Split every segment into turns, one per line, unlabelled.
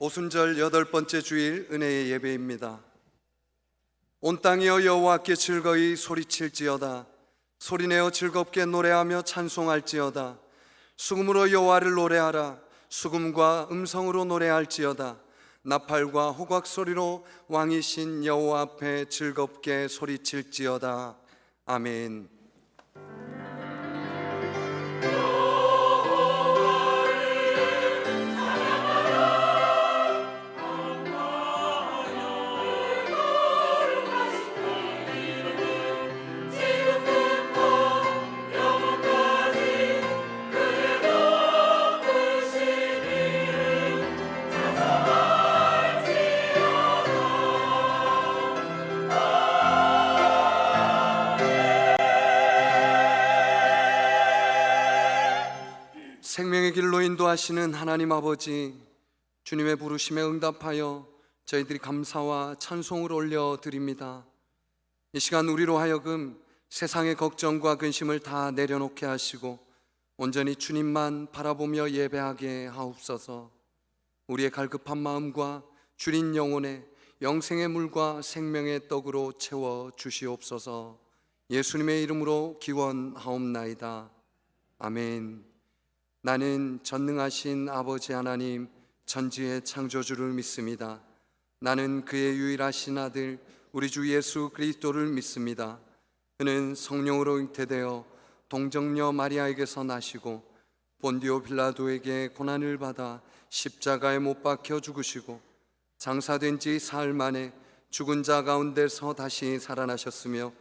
오순절 8번째 주일 은혜의 예배입니다. 온 땅이여 여호와께 즐거이 소리칠지어다. 소리내어 즐겁게 노래하며 찬송할지어다. 수금으로 여호와를 노래하라. 수금과 음성으로 노래할지어다. 나팔과 호각 소리로 왕이신 여호와 앞에 즐겁게 소리칠지어다. 아멘. 생명의 길로 인도하시는 하나님 아버지, 주님의 부르심에 응답하여 저희들이 감사와 찬송을 올려드립니다. 이 시간 우리로 하여금 세상의 걱정과 근심을 다 내려놓게 하시고 온전히 주님만 바라보며 예배하게 하옵소서. 우리의 갈급한 마음과 주린 영혼에 영생의 물과 생명의 떡으로 채워 주시옵소서. 예수님의 이름으로 기원하옵나이다. 아멘. 나는 전능하신 아버지 하나님 천지의 창조주를 믿습니다. 나는 그의 유일하신 아들 우리 주 예수 그리스도를 믿습니다. 그는 성령으로 잉태되어 동정녀 마리아에게서 나시고 본디오 빌라도에게 고난을 받아 십자가에 못 박혀 죽으시고 장사된 지 사흘 만에 죽은 자 가운데서 다시 살아나셨으며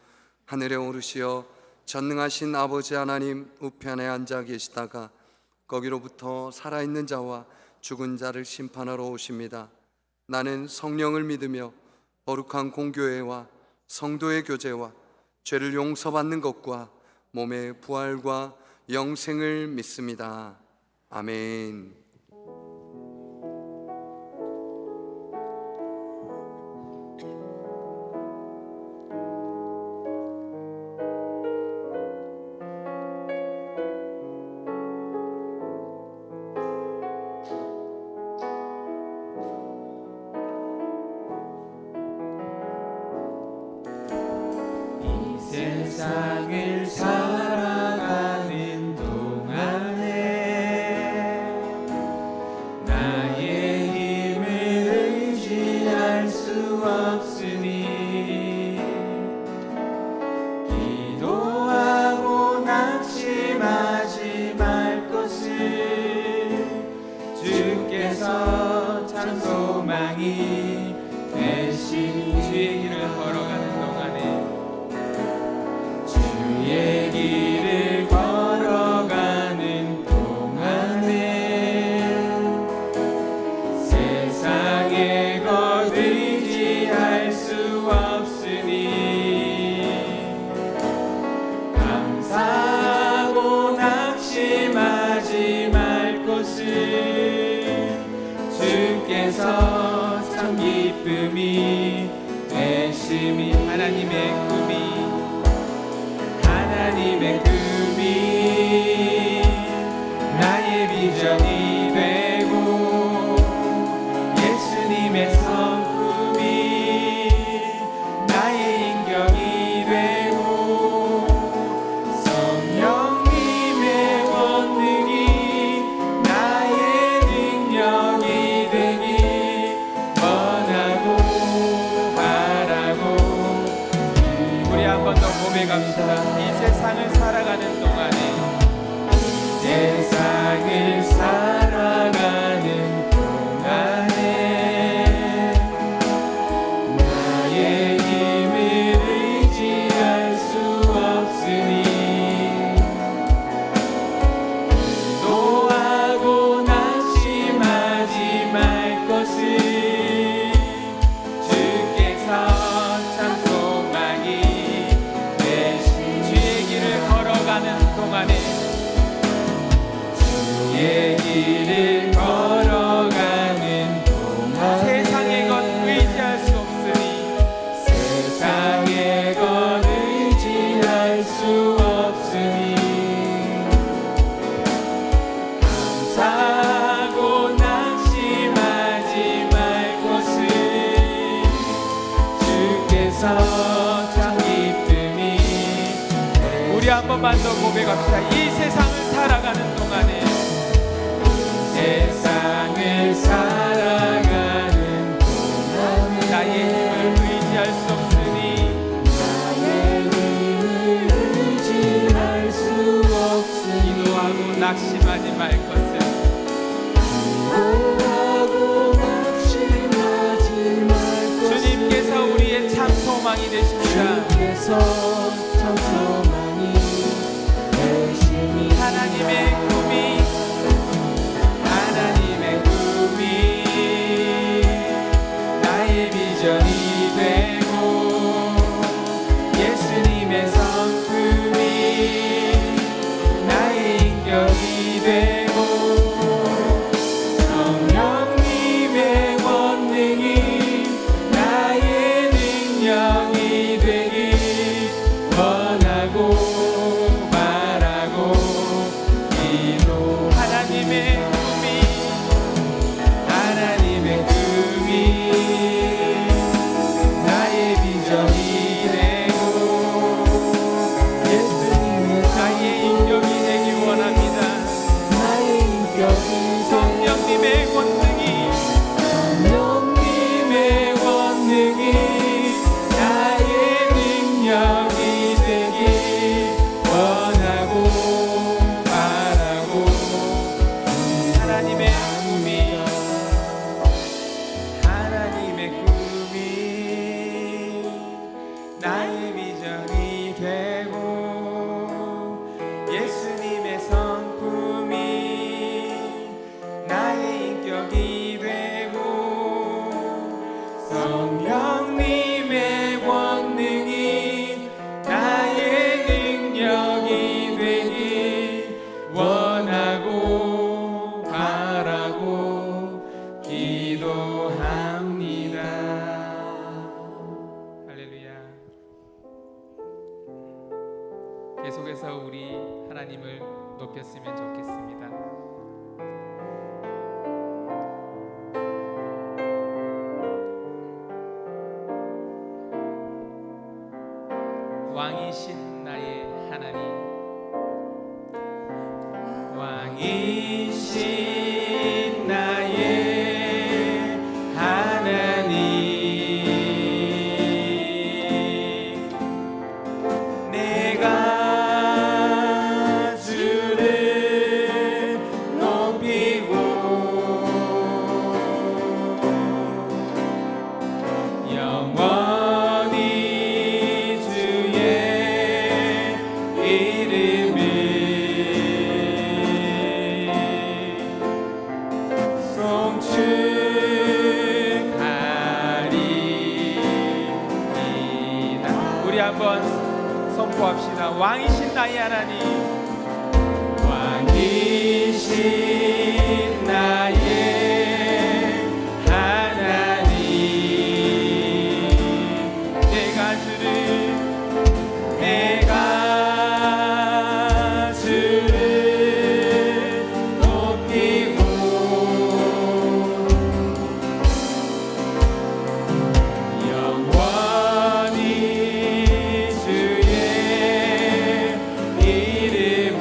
하늘에 오르시어 전능하신 아버지 하나님 우편에 앉아 계시다가 거기로부터 살아있는 자와 죽은 자를 심판하러 오십니다. 나는 성령을 믿으며 거룩한 공교회와 성도의 교제와 죄를 용서받는 것과 몸의 부활과 영생을 믿습니다. 아멘.
세상을 살아가는 동안에 나의 힘을 의지할 수 없으니 기도하고 낙심하지 말 것을 주께서 참 소망이 되신 주의 길을 걸어가는 주의 길을 걸어가는 동안에 세상에 것 의지할 수 없으니 감사하고 낙심하지 말 것을 주께서 참 기쁨이 되심이 하나님의 꿈이 나의 비전이 되고 예수님의 성품이 나의 인격이 되고 성령님의 권능이 나의 능력이 되기 원하고 바라고 우리 한 번 더 고백합시다. 세상을 살아가는 동안에 세상을 살아가는 번만 더 고백합시다. 이 세상을 살아가는 동안에 세상을 살아가는 동안에 나의 힘을 의지할 수 없으니 기도하고 낙심하지 말 것을 주님께서 우리의 참 소망이 되십니다. 하나님의 꿈이 나의 비전이 되고 예수님의 성품이 나의 인격이 되고 성령님의 권능이 나의 능력이 되길 원하고 바라고 기도 하나님의 꿈이 나의 비전이 되고 나의 인격이 되길 원합니다. 성령님의 권능이 나의 능력이 되길 원하고 바라고 하나님의 꿈이 나의 비전이 되고 예수님의 성품이 나의 인격이 되고 성령님의 권능이 나의 능력이 되길 원하고 바라고 기도합니다. 할렐루야. 계속해서 우리 하나님을 높였으면 좋겠습니다. 왕이신 나의 하나님, 왕이신 나의 하나님, 내가 주를 높이고 영원히 주의 이름을 송축하리이다. 우리 한번 선포합시다. 왕이신 나의 하나님, 왕이신 나의 하나님, 내가 주를 높이고 영원히 주의 이름을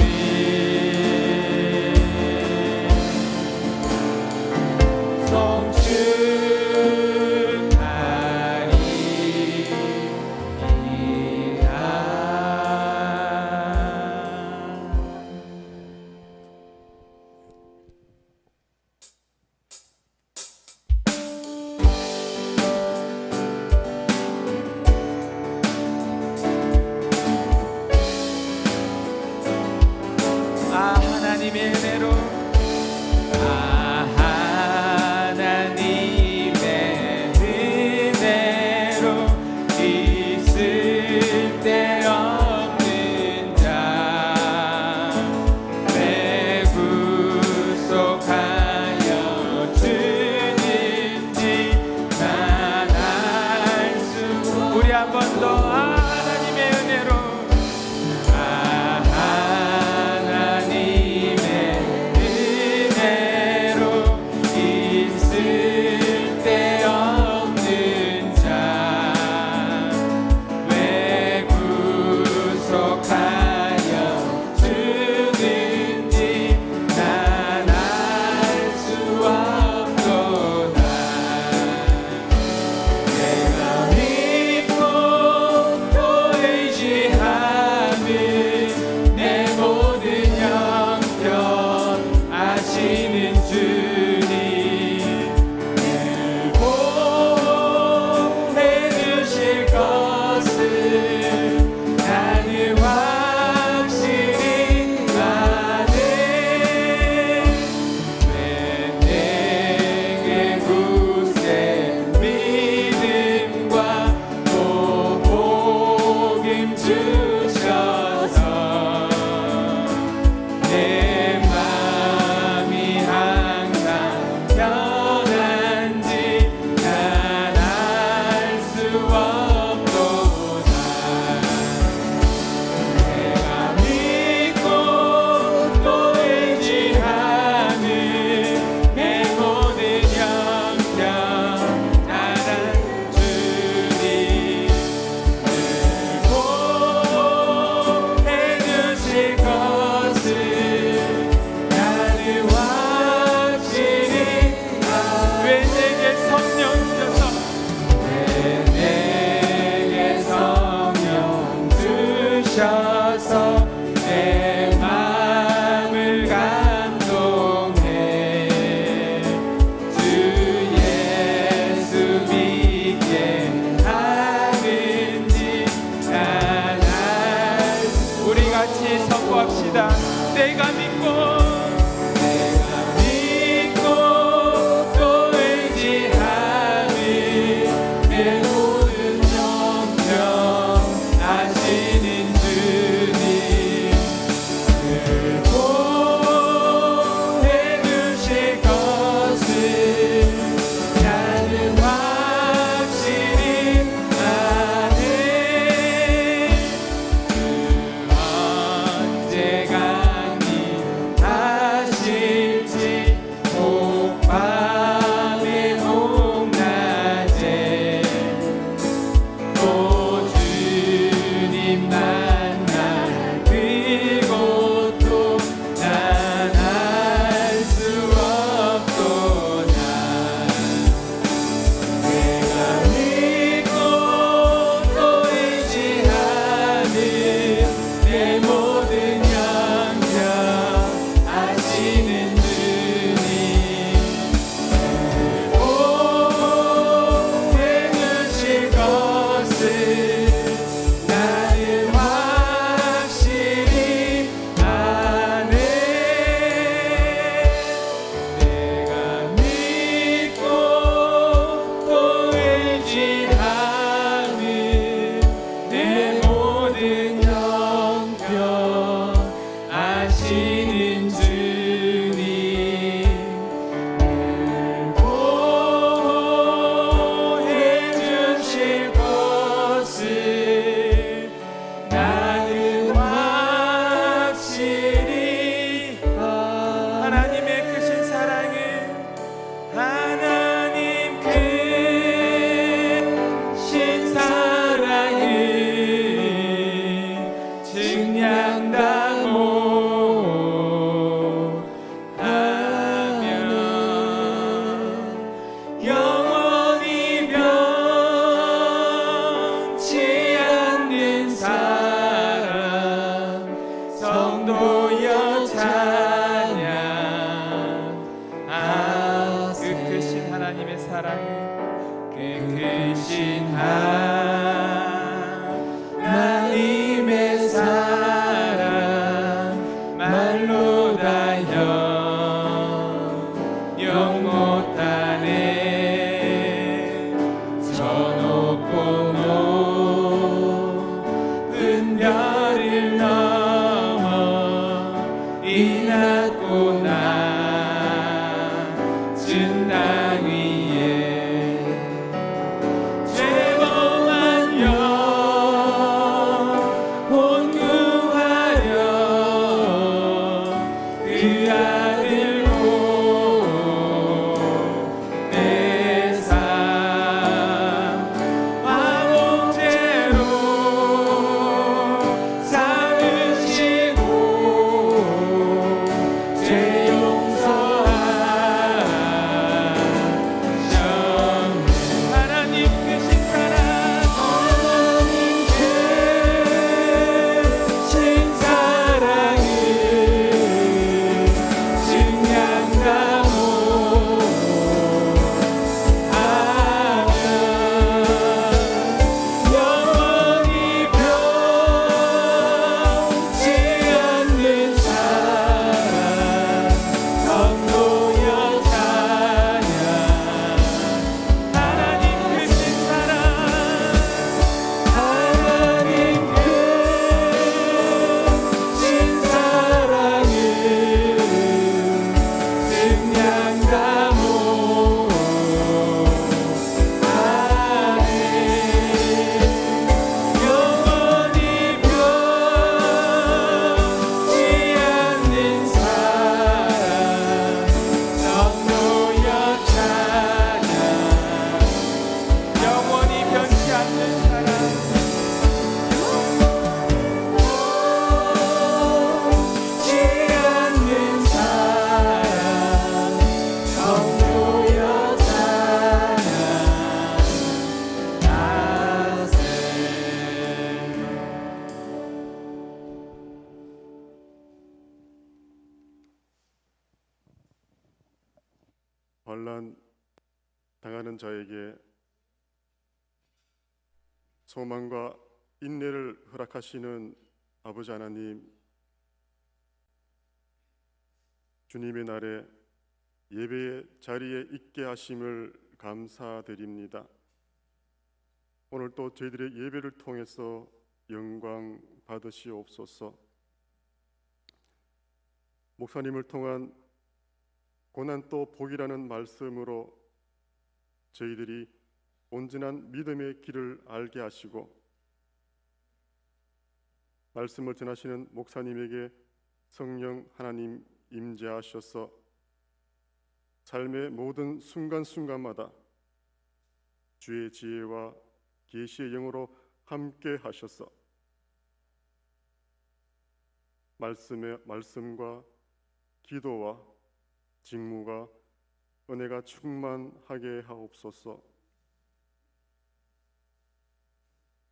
사랑은 크신 하나님의 사랑 말로 다여 영 못하네. 저 높고 높은 별을 넘어 이 낮고 낮은 땅 위에 죄범한 영혼 구하려 그 아들 보내사 화목제로 삼으시고 죄 용서하셨네. 하나님 크신 사랑, 하나님 크신 사랑을 증량하고 영원히 변치 않는 사랑 성도여 찬양. 하나님 크신 사랑, 하나님 크신 사랑을 증량하고 영원히 변치 않는 사랑 성도여 찬양. 영원히 변치 않는 사랑, 변치 않는 사랑 성도여 찬양 하세.
환난 당하는 자에게 소망과 인내를 허락하시는 아버지 하나님, 주님의 날에 예배의 자리에 있게 하심을 감사드립니다. 오늘 또 저희들의 예배를 통해서 영광 받으시옵소서. 목사님을 통한 고난 또 복이라는 말씀으로 저희들이 온전한 믿음의 길을 알게 하시고, 말씀을 전하시는 목사님에게 성령 하나님 임재하셔서 삶의 모든 순간순간마다 주의 지혜와 계시의 영으로 함께 하셔서 말씀과 기도와 직무가 은혜가 충만하게 하옵소서.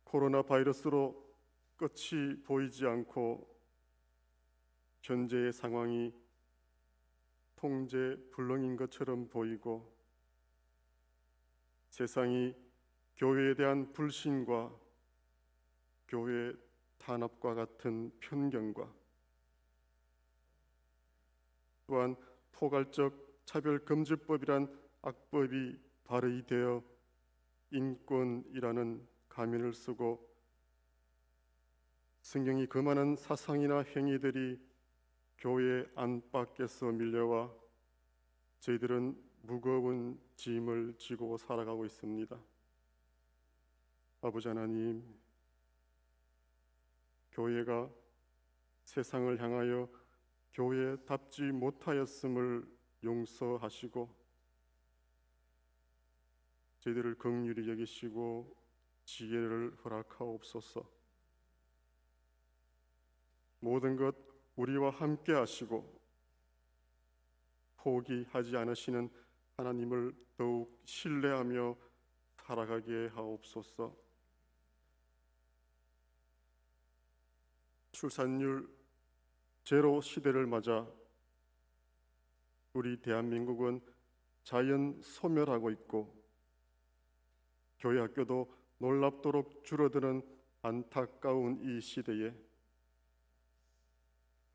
코로나 바이러스로 끝이 보이지 않고 현재의 상황이 통제 불능인 것처럼 보이고, 세상이 교회에 대한 불신과 교회 탄압과 같은 편견과 또한 포괄적 차별금지법이란 악법이 발의되어 인권이라는 가면을 쓰고 성경이 금하는 사상이나 행위들이 교회 안팎에서 밀려와 저희들은 무거운 짐을 지고 살아가고 있습니다. 아버지 하나님, 교회가 세상을 향하여 교회답지 못하였음을 용서하시고 저희들을 긍휼히 여기시고 지혜를 허락하옵소서. 모든 것 우리와 함께 하시고 포기하지 않으시는 하나님을 더욱 신뢰하며 살아가게 하옵소서. 출산율 제로 시대를 맞아 우리 대한민국은 자연 소멸하고 있고 교회 학교도 놀랍도록 줄어드는 안타까운 이 시대에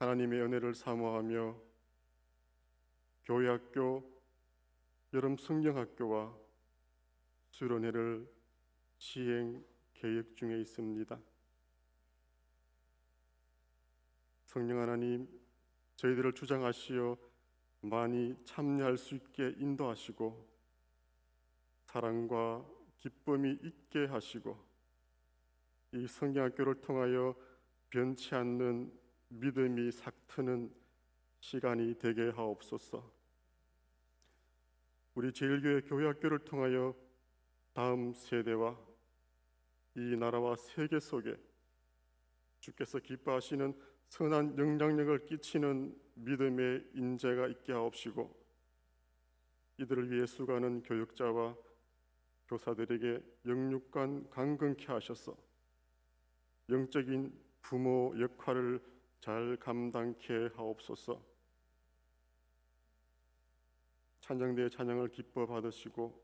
하나님의 은혜를 사모하며 교회 학교, 여름 성경학교와 수련회를 시행 계획 중에 있습니다. 성령 하나님, 저희들을 주장하시어 많이 참여할 수 있게 인도하시고 사랑과 기쁨이 있게 하시고 이 성경학교를 통하여 변치 않는 믿음이 삭트는 시간이 되게 하옵소서. 우리 제일교회 교회학교를 통하여 다음 세대와 이 나라와 세계 속에 주께서 기뻐하시는 선한 영향력을 끼치는 믿음의 인재가 있게 하옵시고 이들을 위해 수고하는 교육자와 교사들에게 영육간 강건케 하셔서 영적인 부모 역할을 잘 감당케 하옵소서. 찬양대의 찬양을 기뻐 받으시고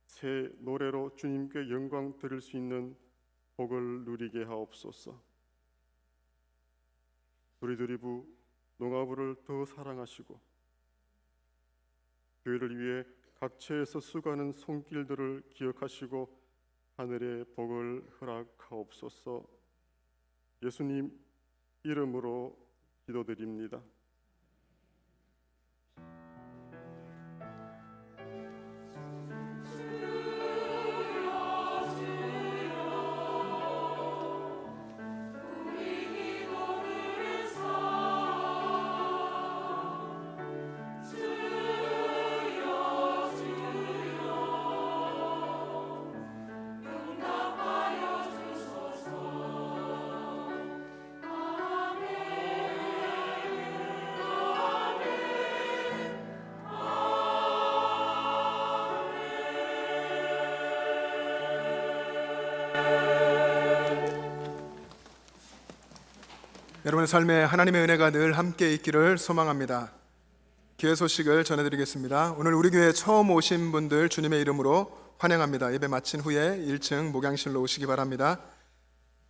새 노래로 주님께 영광 드릴 수 있는 복을 누리게 하옵소서. 두리두리부 농아부를 더 사랑하시고 교회를 위해 각처에서 수고하는 손길들을 기억하시고 하늘의 복을 허락하옵소서. 예수님 이름으로 기도드립니다.
여러분의 삶에 하나님의 은혜가 늘 함께 있기를 소망합니다. 교회 소식을 전해드리겠습니다. 오늘 우리 교회에 처음 오신 분들 주님의 이름으로 환영합니다. 예배 마친 후에 1층 목양실로 오시기 바랍니다.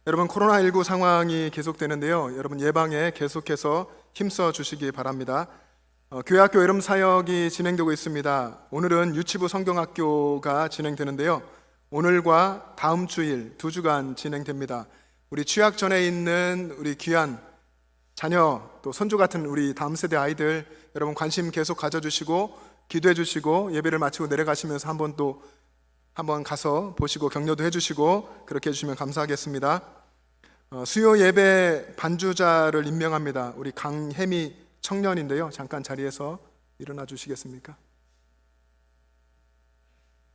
여러분, 코로나19 상황이 계속되는데요, 여러분 예방에 계속해서 힘써 주시기 바랍니다. 교회학교 여름 사역이 진행되고 있습니다. 오늘은 유치부 성경학교가 진행되는데요, 오늘과 다음 주일 2주간 진행됩니다. 우리 취약전에 있는 우리 귀한 자녀 또 손주 같은 우리 다음 세대 아이들 여러분 관심 계속 가져주시고 기도해 주시고 예배를 마치고 내려가시면서 한번 가서 보시고 격려도 해주시고 그렇게 해주시면 감사하겠습니다. 수요 예배 반주자를 임명합니다. 우리 강혜미 청년인데요, 잠깐 자리에서 일어나 주시겠습니까?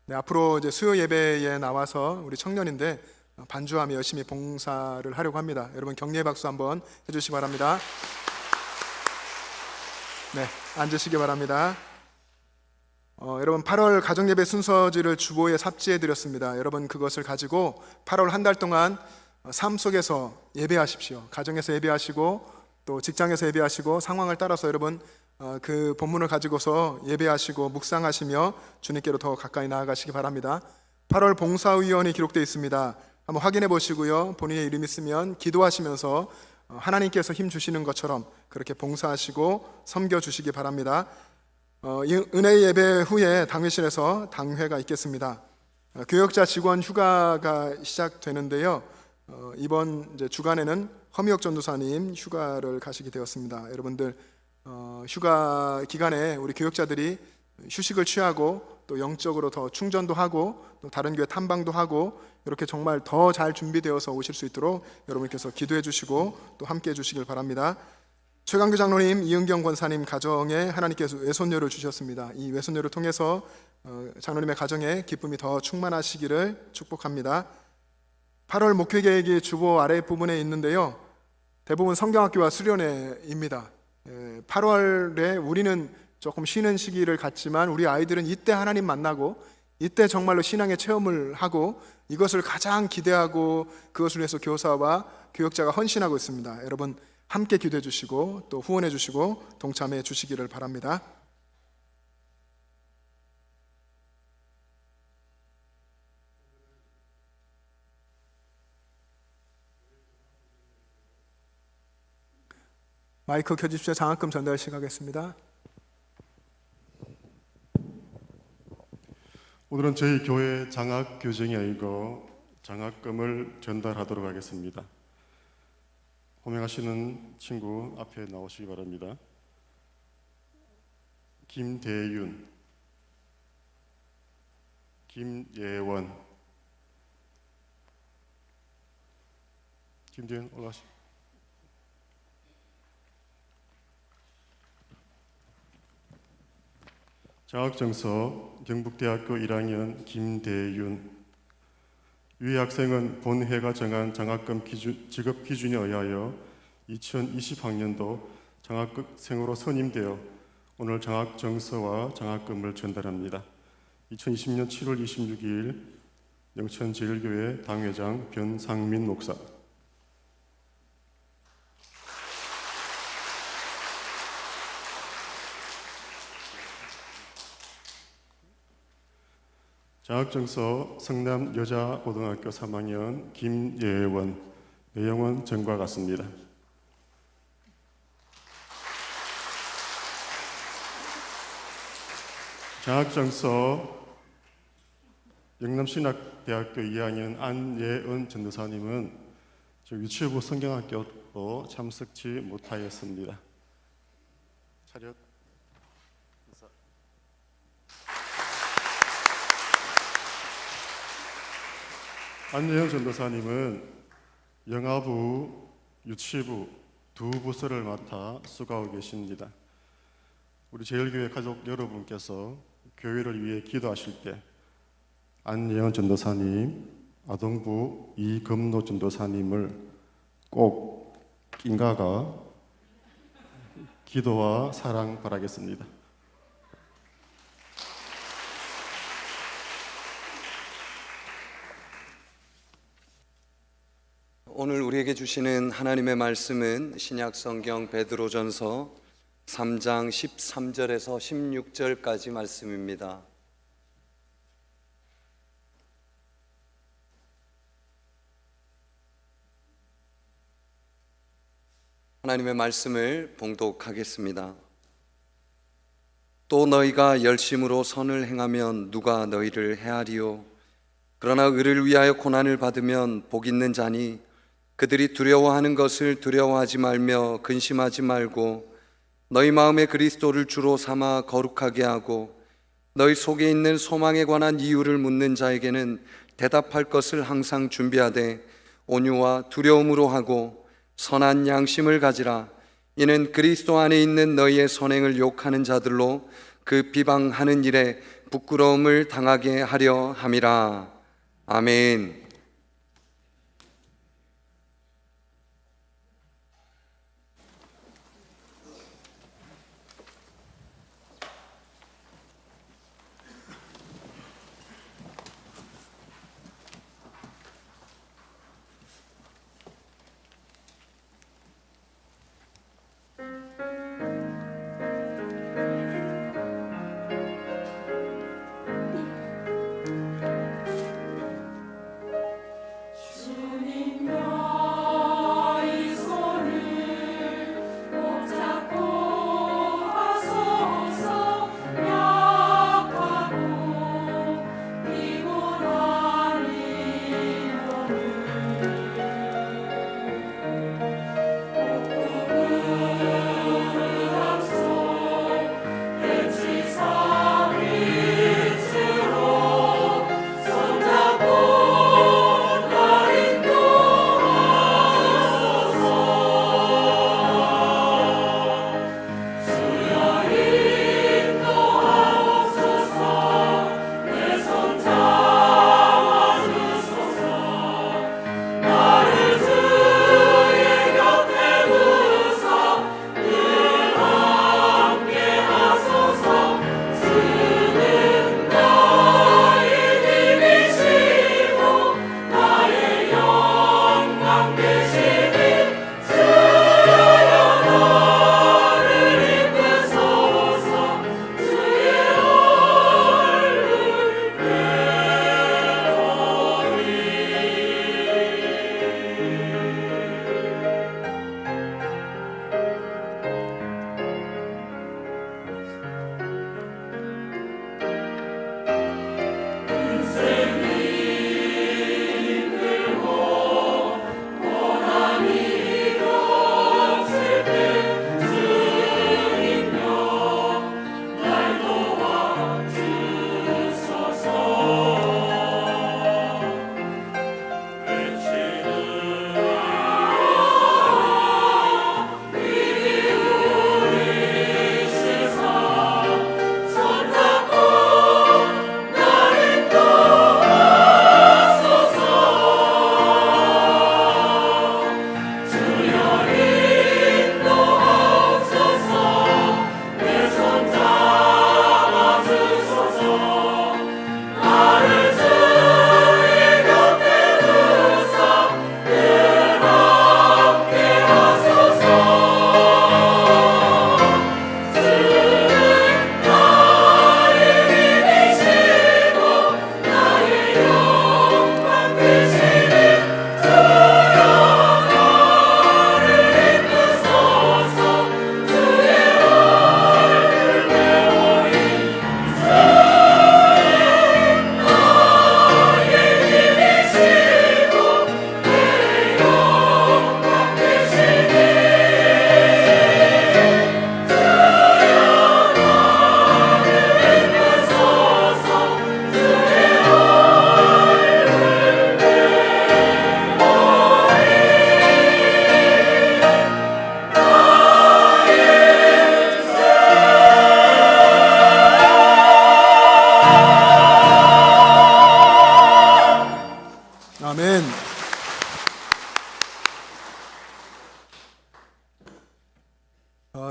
네, 앞으로 이제 수요 예배에 나와서 우리 청년인데 반주하며 열심히 봉사를 하려고 합니다. 여러분 격려의 박수 한번 해주시기 바랍니다. 네, 앉으시기 바랍니다. 여러분 8월 가정예배 순서지를 주보에 삽지해 드렸습니다. 여러분 그것을 가지고 8월 한 달 동안 삶 속에서 예배하십시오. 가정에서 예배하시고 또 직장에서 예배하시고 상황을 따라서 여러분 그 본문을 가지고서 예배하시고 묵상하시며 주님께로 더 가까이 나아가시기 바랍니다. 8월 봉사위원이 기록되어 있습니다. 한번 확인해 보시고요, 본인의 이름 있으면 기도하시면서 하나님께서 힘 주시는 것처럼 그렇게 봉사하시고 섬겨주시기 바랍니다. 은혜의 예배 후에 당회실에서 당회가 있겠습니다. 교역자 직원 휴가가 시작되는데요, 이번 이제 주간에는 허미옥 전도사님 휴가를 가시게 되었습니다. 여러분들 휴가 기간에 우리 교역자들이 휴식을 취하고 또 영적으로 더 충전도 하고 또 다른 교회 탐방도 하고 이렇게 정말 더 잘 준비되어서 오실 수 있도록 여러분께서 기도해 주시고 또 함께 해 주시길 바랍니다. 최강규 장로님, 이은경 권사님 가정에 하나님께서 외손녀를 주셨습니다. 이 외손녀를 통해서 장로님의 가정에 기쁨이 더 충만하시기를 축복합니다. 8월 목회 계획이 주보 아랫부분에 있는데요, 대부분 성경학교와 수련회입니다. 8월에 우리는 조금 쉬는 시기를 갖지만 우리 아이들은 이때 하나님 만나고 이때 정말로 신앙의 체험을 하고 이것을 가장 기대하고 그것을 위해서 교사와 교역자가 헌신하고 있습니다. 여러분 함께 기도해 주시고 또 후원해 주시고 동참해 주시기를 바랍니다. 마이크 켜주십시오. 장학금 전달 시작하겠습니다.
오늘은 저희 교회 장학 교정이 아니고 장학금을 전달하도록 하겠습니다. 호명하시는 친구 앞에 나오시기 바랍니다. 김대윤, 김예원, 김대윤 올라가시. 장학증서 경북대학교 1학년 김대윤. 위 학생은 본회가 정한 장학금 지급 기준에 의하여 2020학년도 장학생으로 선임되어 오늘 장학증서와 장학금을 전달합니다. 2020년 7월 26일 영천제일교회 당회장 변상민 목사. 장학증서 성남 여자고등학교 3학년 김예원. 내용은 전과 같습니다. 장학증서 영남신학대학교 2학년 안예은 전도사님은 유치부 성경학교로 참석치 못하였습니다. 차렷. 안예은 전도사님은 영아부, 유치부 두 부서를 맡아 수고하고 계십니다. 우리 제일교회 가족 여러분께서 교회를 위해 기도하실 때 안예은 전도사님, 아동부 이금노 전도사님을 꼭 인가가 기도와 사랑 바라겠습니다.
오늘 우리에게 주시는 하나님의 말씀은 신약성경 베드로전서 3장 13절에서 16절까지 말씀입니다. 하나님의 말씀을 봉독하겠습니다. 또 너희가 열심으로 선을 행하면 누가 너희를 해하리요? 그러나 의를 위하여 고난을 받으면 복 있는 자니 그들이 두려워하는 것을 두려워하지 말며 근심하지 말고 너희 마음에 그리스도를 주로 삼아 거룩하게 하고 너희 속에 있는 소망에 관한 이유를 묻는 자에게는 대답할 것을 항상 준비하되 온유와 두려움으로 하고 선한 양심을 가지라. 이는 그리스도 안에 있는 너희의 선행을 욕하는 자들로 그 비방하는 일에 부끄러움을 당하게 하려 함이라. 아멘.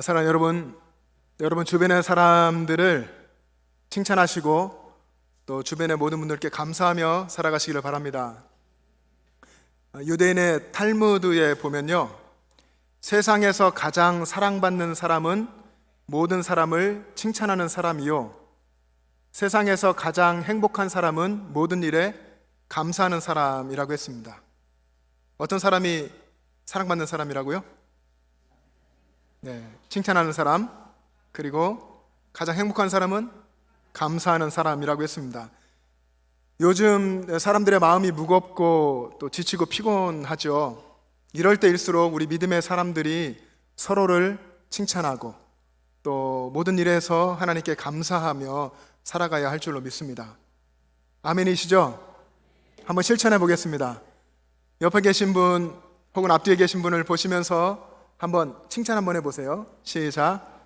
사랑하는 여러분 주변의 사람들을 칭찬하시고 또 주변의 모든 분들께 감사하며 살아가시기를 바랍니다. 유대인의 탈무드에 보면요, 세상에서 가장 사랑받는 사람은 모든 사람을 칭찬하는 사람이요, 세상에서 가장 행복한 사람은 모든 일에 감사하는 사람이라고 했습니다. 어떤 사람이 사랑받는 사람이라고요? 네, 칭찬하는 사람, 그리고 가장 행복한 사람은 감사하는 사람이라고 했습니다. 요즘 사람들의 마음이 무겁고 또 지치고 피곤하죠. 이럴 때일수록 우리 믿음의 사람들이 서로를 칭찬하고 또 모든 일에서 하나님께 감사하며 살아가야 할 줄로 믿습니다. 아멘이시죠? 한번 실천해 보겠습니다. 옆에 계신 분 혹은 앞뒤에 계신 분을 보시면서 한번 칭찬 한번 해보세요. 시작.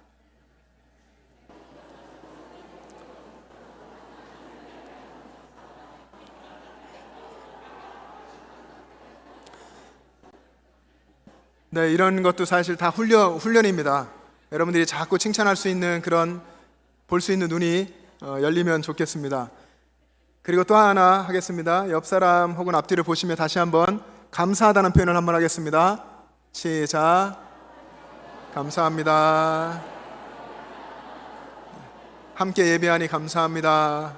네, 이런 것도 사실 다 훈련입니다. 여러분들이 자꾸 칭찬할 수 있는 그런 볼 수 있는 눈이 열리면 좋겠습니다. 그리고 또 하나 하겠습니다. 옆 사람 혹은 앞뒤를 보시며 다시 한번 감사하다는 표현을 한번 하겠습니다. 시작. 감사합니다. 함께 예배하니 감사합니다.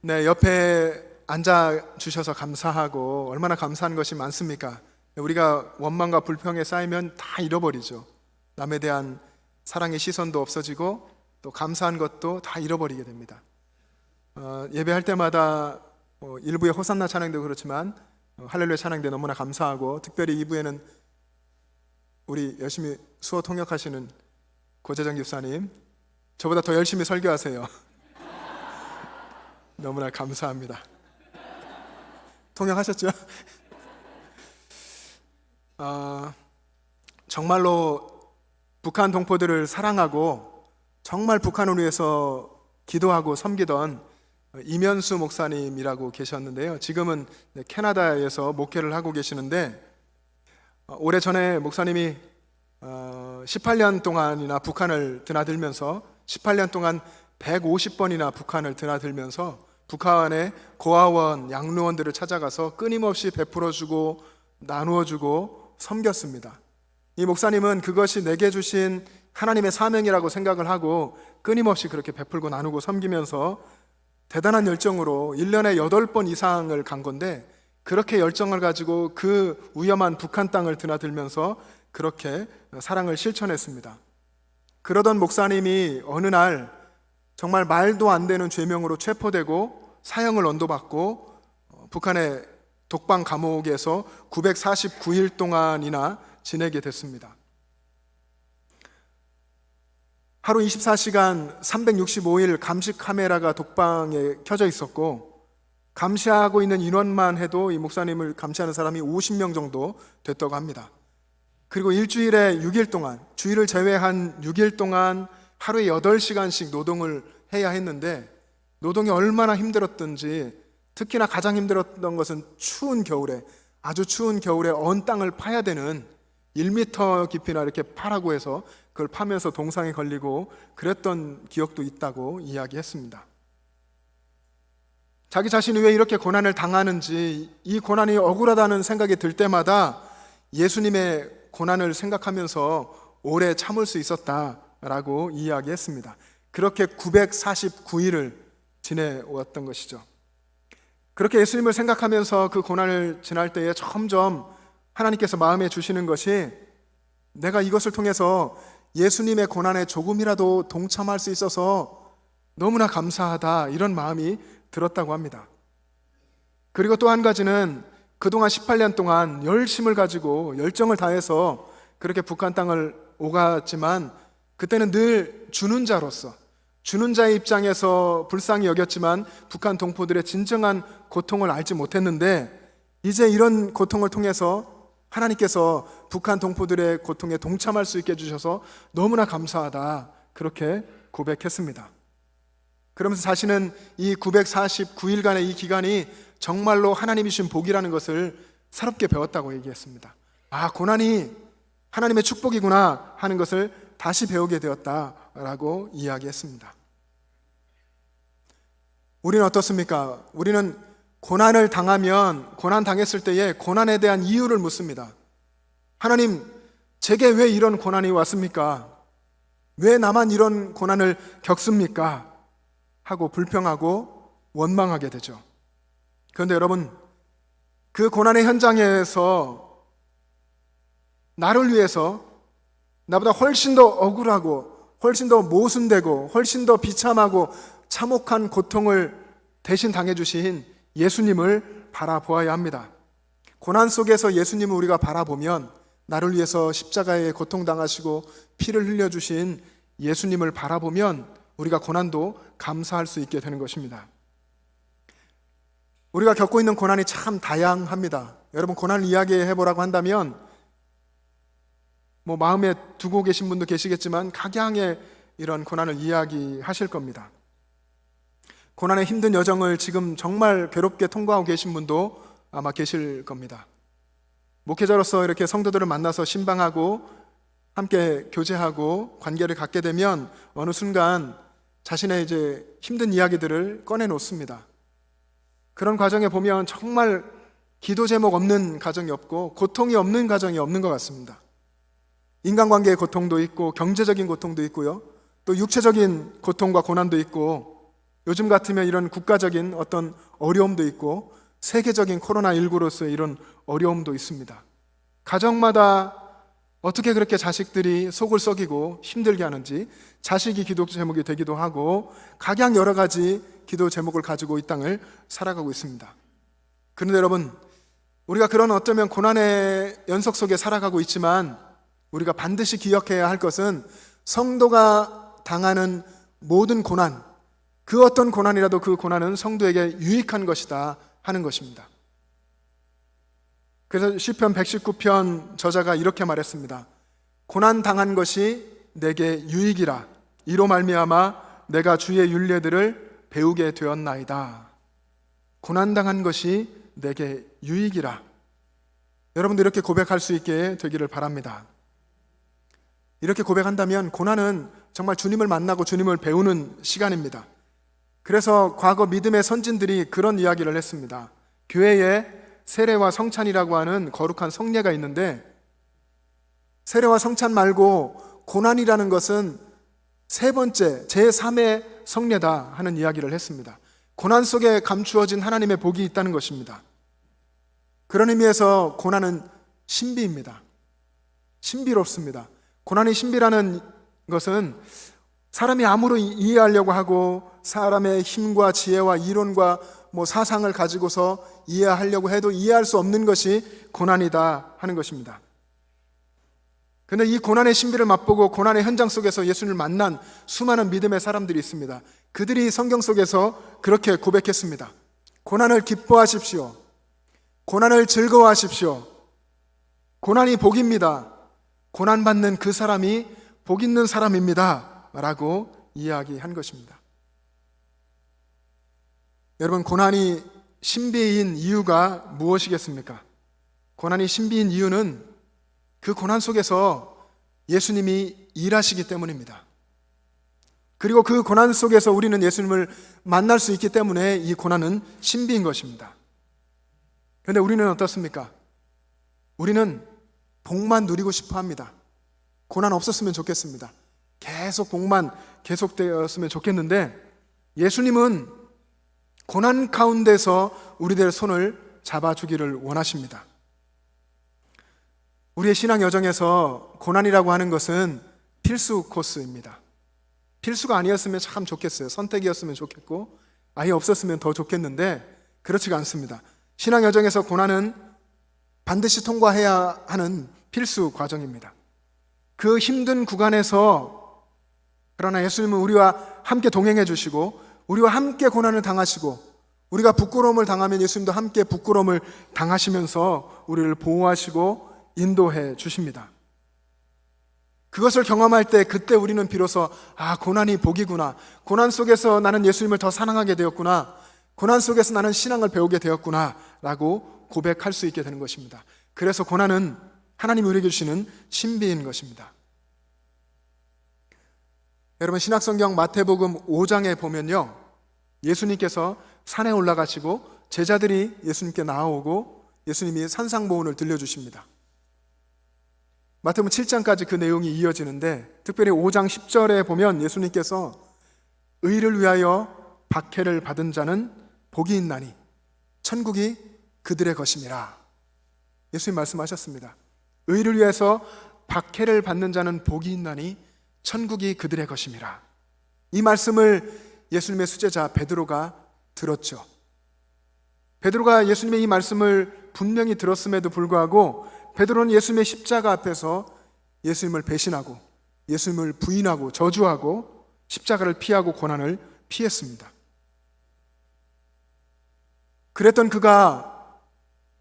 네, 옆에 앉아 주셔서 감사하고 얼마나 감사한 것이 많습니까? 우리가 원망과 불평에 쌓이면 다 잃어버리죠. 남에 대한 사랑의 시선도 없어지고 또 감사한 것도 다 잃어버리게 됩니다. 예배할 때마다 1부의 호산나 찬양도 그렇지만 할렐루야 찬양도 너무나 감사하고, 특별히 2부에는 우리 열심히 수어 통역하시는 고재정 집사님, 저보다 더 열심히 설교하세요. 너무나 감사합니다. 통역하셨죠? 정말로 북한 동포들을 사랑하고 정말 북한을 위해서 기도하고 섬기던 이면수 목사님이라고 계셨는데요. 지금은 캐나다에서 목회를 하고 계시는데, 오래전에 목사님이 18년 동안이나 북한을 드나들면서 18년 동안 150번이나 북한을 드나들면서 북한의 고아원, 양로원들을 찾아가서 끊임없이 베풀어주고 나누어주고 섬겼습니다. 이 목사님은 그것이 내게 주신 하나님의 사명이라고 생각을 하고 끊임없이 그렇게 베풀고 나누고 섬기면서 대단한 열정으로 1년에 8번 이상을 간 건데, 그렇게 열정을 가지고 그 위험한 북한 땅을 드나들면서 그렇게 사랑을 실천했습니다. 그러던 목사님이 어느 날 정말 말도 안 되는 죄명으로 체포되고 사형을 언도받고 북한의 독방 감옥에서 949일 동안이나 지내게 됐습니다. 하루 24시간 365일 감시 카메라가 독방에 켜져 있었고, 감시하고 있는 인원만 해도 이 목사님을 감시하는 사람이 50명 정도 됐다고 합니다. 그리고 일주일에 6일 동안, 주일을 제외한 6일 동안 하루에 8시간씩 노동을 해야 했는데, 노동이 얼마나 힘들었던지, 특히나 가장 힘들었던 것은 추운 겨울에, 아주 추운 겨울에 언 땅을 파야 되는 1m 깊이나 이렇게 파라고 해서 그걸 파면서 동상에 걸리고 그랬던 기억도 있다고 이야기했습니다. 자기 자신이 왜 이렇게 고난을 당하는지, 이 고난이 억울하다는 생각이 들 때마다 예수님의 고난을 생각하면서 오래 참을 수 있었다라고 이야기했습니다. 그렇게 949일을 지내왔던 것이죠. 그렇게 예수님을 생각하면서 그 고난을 지날 때에 점점 하나님께서 마음에 주시는 것이, 내가 이것을 통해서 예수님의 고난에 조금이라도 동참할 수 있어서 너무나 감사하다, 이런 마음이 들었다고 합니다. 그리고 또 한 가지는 그동안 18년 동안 열심을 가지고 열정을 다해서 그렇게 북한 땅을 오갔지만, 그때는 늘 주는 자로서, 주는 자의 입장에서 불쌍히 여겼지만 북한 동포들의 진정한 고통을 알지 못했는데, 이제 이런 고통을 통해서 하나님께서 북한 동포들의 고통에 동참할 수 있게 해주셔서 너무나 감사하다, 그렇게 고백했습니다. 그러면서 자신은 이 949일간의 이 기간이 정말로 하나님이 주신 복이라는 것을 새롭게 배웠다고 얘기했습니다. 아, 고난이 하나님의 축복이구나 하는 것을 다시 배우게 되었다라고 이야기했습니다. 우리는 어떻습니까? 우리는 고난을 당하면, 고난 당했을 때에 고난에 대한 이유를 묻습니다. 하나님, 제게 왜 이런 고난이 왔습니까? 왜 나만 이런 고난을 겪습니까? 하고 불평하고 원망하게 되죠. 그런데 여러분, 그 고난의 현장에서 나를 위해서 나보다 훨씬 더 억울하고 훨씬 더 모순되고 훨씬 더 비참하고 참혹한 고통을 대신 당해주신 예수님을 바라보아야 합니다. 고난 속에서 예수님을 우리가 바라보면 나를 위해서 십자가에 고통당하시고 피를 흘려주신 예수님을 바라보면 우리가 고난도 감사할 수 있게 되는 것입니다. 우리가 겪고 있는 고난이 참 다양합니다. 여러분, 고난을 이야기해보라고 한다면 마음에 두고 계신 분도 계시겠지만 각양의 이런 고난을 이야기하실 겁니다. 고난의 힘든 여정을 지금 정말 괴롭게 통과하고 계신 분도 아마 계실 겁니다. 목회자로서 이렇게 성도들을 만나서 신방하고 함께 교제하고 관계를 갖게 되면 어느 순간 자신의 이제 힘든 이야기들을 꺼내 놓습니다. 그런 과정에 보면 정말 기도 제목 없는 가정이 없고 고통이 없는 가정이 없는 것 같습니다. 인간관계의 고통도 있고 경제적인 고통도 있고요. 또 육체적인 고통과 고난도 있고 요즘 같으면 이런 국가적인 어떤 어려움도 있고 세계적인 코로나19로서의 이런 어려움도 있습니다. 가정마다 어떻게 그렇게 자식들이 속을 썩이고 힘들게 하는지 자식이 기도 제목이 되기도 하고 각양 여러 가지 기도 제목을 가지고 이 땅을 살아가고 있습니다. 그런데 여러분, 우리가 그런 어쩌면 고난의 연속 속에 살아가고 있지만 우리가 반드시 기억해야 할 것은 성도가 당하는 모든 고난, 그 어떤 고난이라도 그 고난은 성도에게 유익한 것이다 하는 것입니다. 그래서 시편 119편 저자가 이렇게 말했습니다. 고난 당한 것이 내게 유익이라. 이로 말미암아 내가 주의 율례들을 배우게 되었나이다. 고난 당한 것이 내게 유익이라. 여러분도 이렇게 고백할 수 있게 되기를 바랍니다. 이렇게 고백한다면 고난은 정말 주님을 만나고 주님을 배우는 시간입니다. 그래서 과거 믿음의 선진들이 그런 이야기를 했습니다. 교회에 세례와 성찬이라고 하는 거룩한 성례가 있는데 세례와 성찬 말고 고난이라는 것은 세 번째 제3의 성례다 하는 이야기를 했습니다. 고난 속에 감추어진 하나님의 복이 있다는 것입니다. 그런 의미에서 고난은 신비입니다. 신비롭습니다. 고난이 신비라는 것은 사람이 아무리 이해하려고 하고 사람의 힘과 지혜와 이론과 사상을 가지고서 이해하려고 해도 이해할 수 없는 것이 고난이다 하는 것입니다. 그런데 이 고난의 신비를 맛보고 고난의 현장 속에서 예수님을 만난 수많은 믿음의 사람들이 있습니다. 그들이 성경 속에서 그렇게 고백했습니다. 고난을 기뻐하십시오. 고난을 즐거워하십시오. 고난이 복입니다. 고난받는 그 사람이 복 있는 사람입니다 라고 이야기한 것입니다. 여러분, 고난이 신비인 이유가 무엇이겠습니까? 고난이 신비인 이유는 그 고난 속에서 예수님이 일하시기 때문입니다. 그리고 그 고난 속에서 우리는 예수님을 만날 수 있기 때문에 이 고난은 신비인 것입니다. 그런데 우리는 어떻습니까? 우리는 복만 누리고 싶어 합니다. 고난 없었으면 좋겠습니다. 계속 복만 계속되었으면 좋겠는데 예수님은 고난 가운데서 우리들의 손을 잡아주기를 원하십니다. 우리의 신앙 여정에서 고난이라고 하는 것은 필수 코스입니다. 필수가 아니었으면 참 좋겠어요. 선택이었으면 좋겠고 아예 없었으면 더 좋겠는데 그렇지가 않습니다. 신앙 여정에서 고난은 반드시 통과해야 하는 필수 과정입니다. 그 힘든 구간에서 그러나 예수님은 우리와 함께 동행해 주시고 우리와 함께 고난을 당하시고 우리가 부끄러움을 당하면 예수님도 함께 부끄러움을 당하시면서 우리를 보호하시고 인도해 주십니다. 그것을 경험할 때 그때 우리는 비로소 고난이 복이구나. 고난 속에서 나는 예수님을 더 사랑하게 되었구나. 고난 속에서 나는 신앙을 배우게 되었구나 라고 고백할 수 있게 되는 것입니다. 그래서 고난은 하나님이 우리에게 주시는 신비인 것입니다. 여러분, 신약성경 마태복음 5장에 보면요, 예수님께서 산에 올라가시고 제자들이 예수님께 나아오고 예수님이 산상보훈을 들려주십니다. 마태복음 7장까지 그 내용이 이어지는데, 특별히 5장 10절에 보면 예수님께서 의를 위하여 박해를 받은 자는 복이 있나니 천국이 그들의 것임이라. 예수님 말씀하셨습니다. 의를 위해서 박해를 받는 자는 복이 있나니 천국이 그들의 것임이라. 이 말씀을 예수님의 수제자 베드로가 들었죠. 베드로가 예수님의 이 말씀을 분명히 들었음에도 불구하고 베드로는 예수님의 십자가 앞에서 예수님을 배신하고 예수님을 부인하고 저주하고 십자가를 피하고 고난을 피했습니다. 그랬던 그가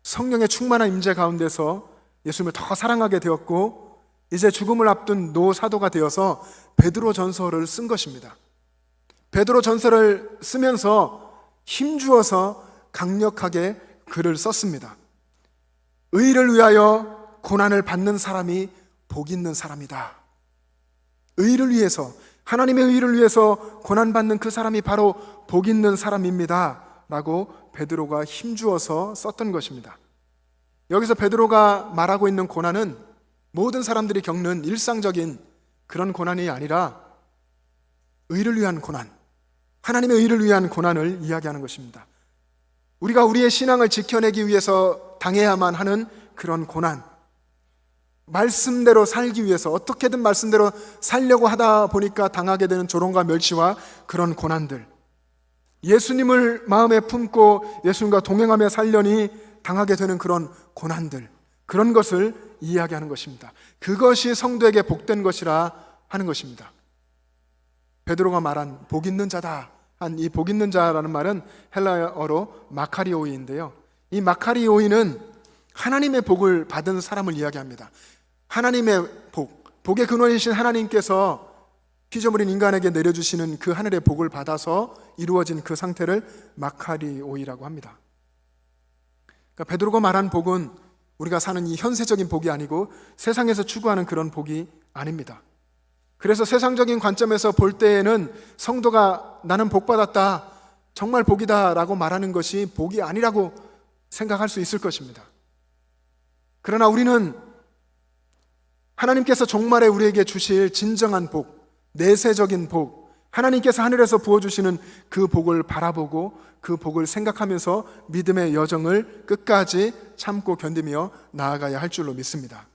성령의 충만한 임재 가운데서 예수님을 더 사랑하게 되었고 이제 죽음을 앞둔 노 사도가 되어서 베드로 전서를 쓴 것입니다. 베드로 전서를 쓰면서 힘주어서 강력하게 글을 썼습니다. 의를 위하여 고난을 받는 사람이 복 있는 사람이다. 의를 위해서, 하나님의 의를 위해서 고난받는 그 사람이 바로 복 있는 사람입니다 라고 베드로가 힘주어서 썼던 것입니다. 여기서 베드로가 말하고 있는 고난은 모든 사람들이 겪는 일상적인 그런 고난이 아니라 의를 위한 고난, 하나님의 의를 위한 고난을 이야기하는 것입니다. 우리가 우리의 신앙을 지켜내기 위해서 당해야만 하는 그런 고난, 말씀대로 살기 위해서 어떻게든 말씀대로 살려고 하다 보니까 당하게 되는 조롱과 멸시와 그런 고난들, 예수님을 마음에 품고 예수님과 동행하며 살려니 당하게 되는 그런 고난들, 그런 것을 이야기하는 것입니다. 그것이 성도에게 복된 것이라 하는 것입니다. 베드로가 말한 복 있는 자다 한 이 복 있는 자라는 말은 헬라어로 마카리오이인데요, 이 마카리오이는 하나님의 복을 받은 사람을 이야기합니다. 하나님의 복의 근원이신 하나님께서 피조물인 인간에게 내려주시는 그 하늘의 복을 받아서 이루어진 그 상태를 마카리오이라고 합니다. 그러니까 베드로가 말한 복은 우리가 사는 이 현세적인 복이 아니고 세상에서 추구하는 그런 복이 아닙니다. 그래서 세상적인 관점에서 볼 때에는 성도가 나는 복 받았다, 정말 복이다 라고 말하는 것이 복이 아니라고 생각할 수 있을 것입니다. 그러나 우리는 하나님께서 종말에 우리에게 주실 진정한 복, 내세적인 복, 하나님께서 하늘에서 부어주시는 그 복을 바라보고 그 복을 생각하면서 믿음의 여정을 끝까지 참고 견디며 나아가야 할 줄로 믿습니다.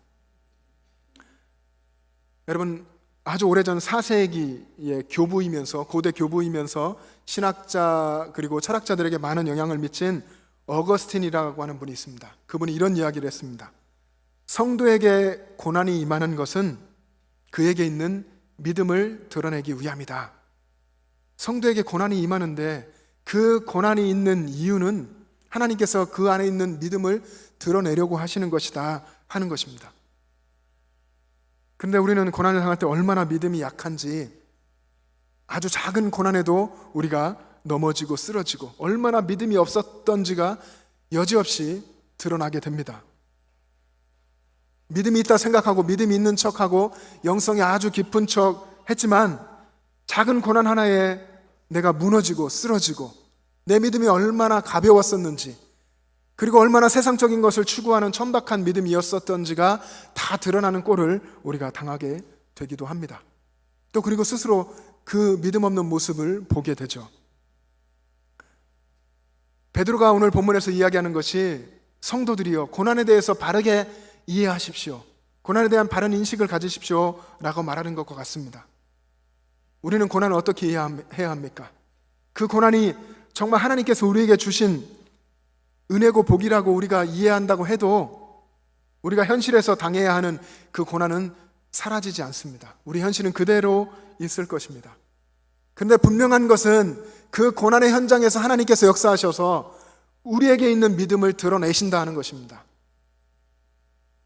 여러분, 아주 오래전 4세기의 교부이면서, 고대 교부이면서 신학자 그리고 철학자들에게 많은 영향을 미친 어거스틴이라고 하는 분이 있습니다. 그분이 이런 이야기를 했습니다. 성도에게 고난이 임하는 것은 그에게 있는 믿음을 드러내기 위함이다. 성도에게 고난이 임하는데 그 고난이 있는 이유는 하나님께서 그 안에 있는 믿음을 드러내려고 하시는 것이다 하는 것입니다. 그런데 우리는 고난을 당할 때 얼마나 믿음이 약한지, 아주 작은 고난에도 우리가 넘어지고 쓰러지고 얼마나 믿음이 없었던지가 여지없이 드러나게 됩니다. 믿음이 있다 생각하고 믿음이 있는 척하고 영성이 아주 깊은 척 했지만 작은 고난 하나에 내가 무너지고 쓰러지고 내 믿음이 얼마나 가벼웠었는지, 그리고 얼마나 세상적인 것을 추구하는 천박한 믿음이었었던지가 다 드러나는 꼴을 우리가 당하게 되기도 합니다. 또 그리고 스스로 그 믿음 없는 모습을 보게 되죠. 베드로가 오늘 본문에서 이야기하는 것이 성도들이여 고난에 대해서 바르게 이해하십시오, 고난에 대한 바른 인식을 가지십시오 라고 말하는 것과 같습니다. 우리는 고난을 어떻게 해야 합니까? 그 고난이 정말 하나님께서 우리에게 주신 은혜고 복이라고 우리가 이해한다고 해도 우리가 현실에서 당해야 하는 그 고난은 사라지지 않습니다. 우리 현실은 그대로 있을 것입니다. 그런데 분명한 것은 그 고난의 현장에서 하나님께서 역사하셔서 우리에게 있는 믿음을 드러내신다 하는 것입니다.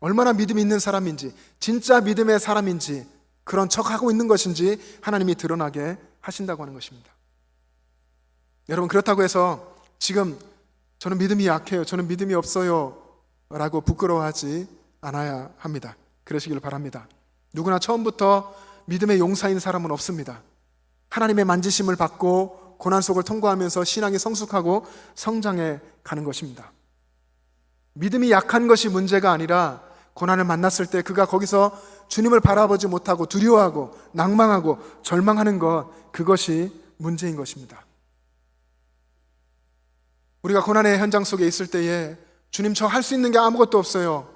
얼마나 믿음이 있는 사람인지, 진짜 믿음의 사람인지, 그런 척하고 있는 것인지 하나님이 드러나게 하신다고 하는 것입니다. 여러분, 그렇다고 해서 지금 저는 믿음이 약해요, 저는 믿음이 없어요 라고 부끄러워하지 않아야 합니다. 그러시길 바랍니다. 누구나 처음부터 믿음의 용사인 사람은 없습니다. 하나님의 만지심을 받고 고난 속을 통과하면서 신앙이 성숙하고 성장해 가는 것입니다. 믿음이 약한 것이 문제가 아니라 고난을 만났을 때 그가 거기서 주님을 바라보지 못하고 두려워하고 낭망하고 절망하는 것, 그것이 문제인 것입니다. 우리가 고난의 현장 속에 있을 때에 주님, 저 할 수 있는 게 아무것도 없어요.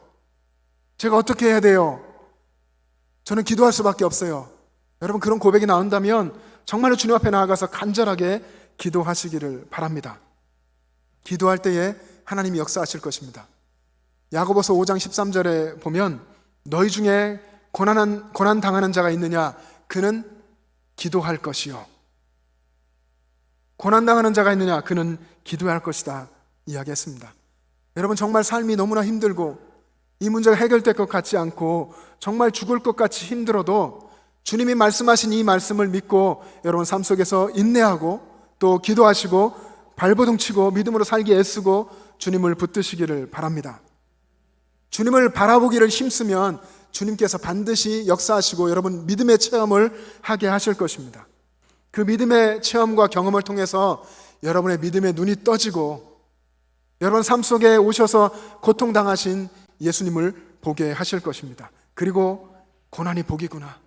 제가 어떻게 해야 돼요? 저는 기도할 수밖에 없어요. 여러분, 그런 고백이 나온다면 정말로 주님 앞에 나아가서 간절하게 기도하시기를 바랍니다. 기도할 때에 하나님이 역사하실 것입니다. 야고보서 5장 13절에 보면 너희 중에 고난 당하는 자가 있느냐? 그는 기도할 것이요. 고난 당하는 자가 있느냐? 그는 기도할 것이다 이야기했습니다. 여러분, 정말 삶이 너무나 힘들고 이 문제가 해결될 것 같지 않고 정말 죽을 것 같이 힘들어도 주님이 말씀하신 이 말씀을 믿고 여러분 삶 속에서 인내하고 또 기도하시고 발버둥 치고 믿음으로 살기 애쓰고 주님을 붙드시기를 바랍니다. 주님을 바라보기를 힘쓰면 주님께서 반드시 역사하시고 여러분 믿음의 체험을 하게 하실 것입니다. 그 믿음의 체험과 경험을 통해서 여러분의 믿음의 눈이 떠지고 여러분 삶 속에 오셔서 고통당하신 예수님을 보게 하실 것입니다. 그리고 고난이 복이구나,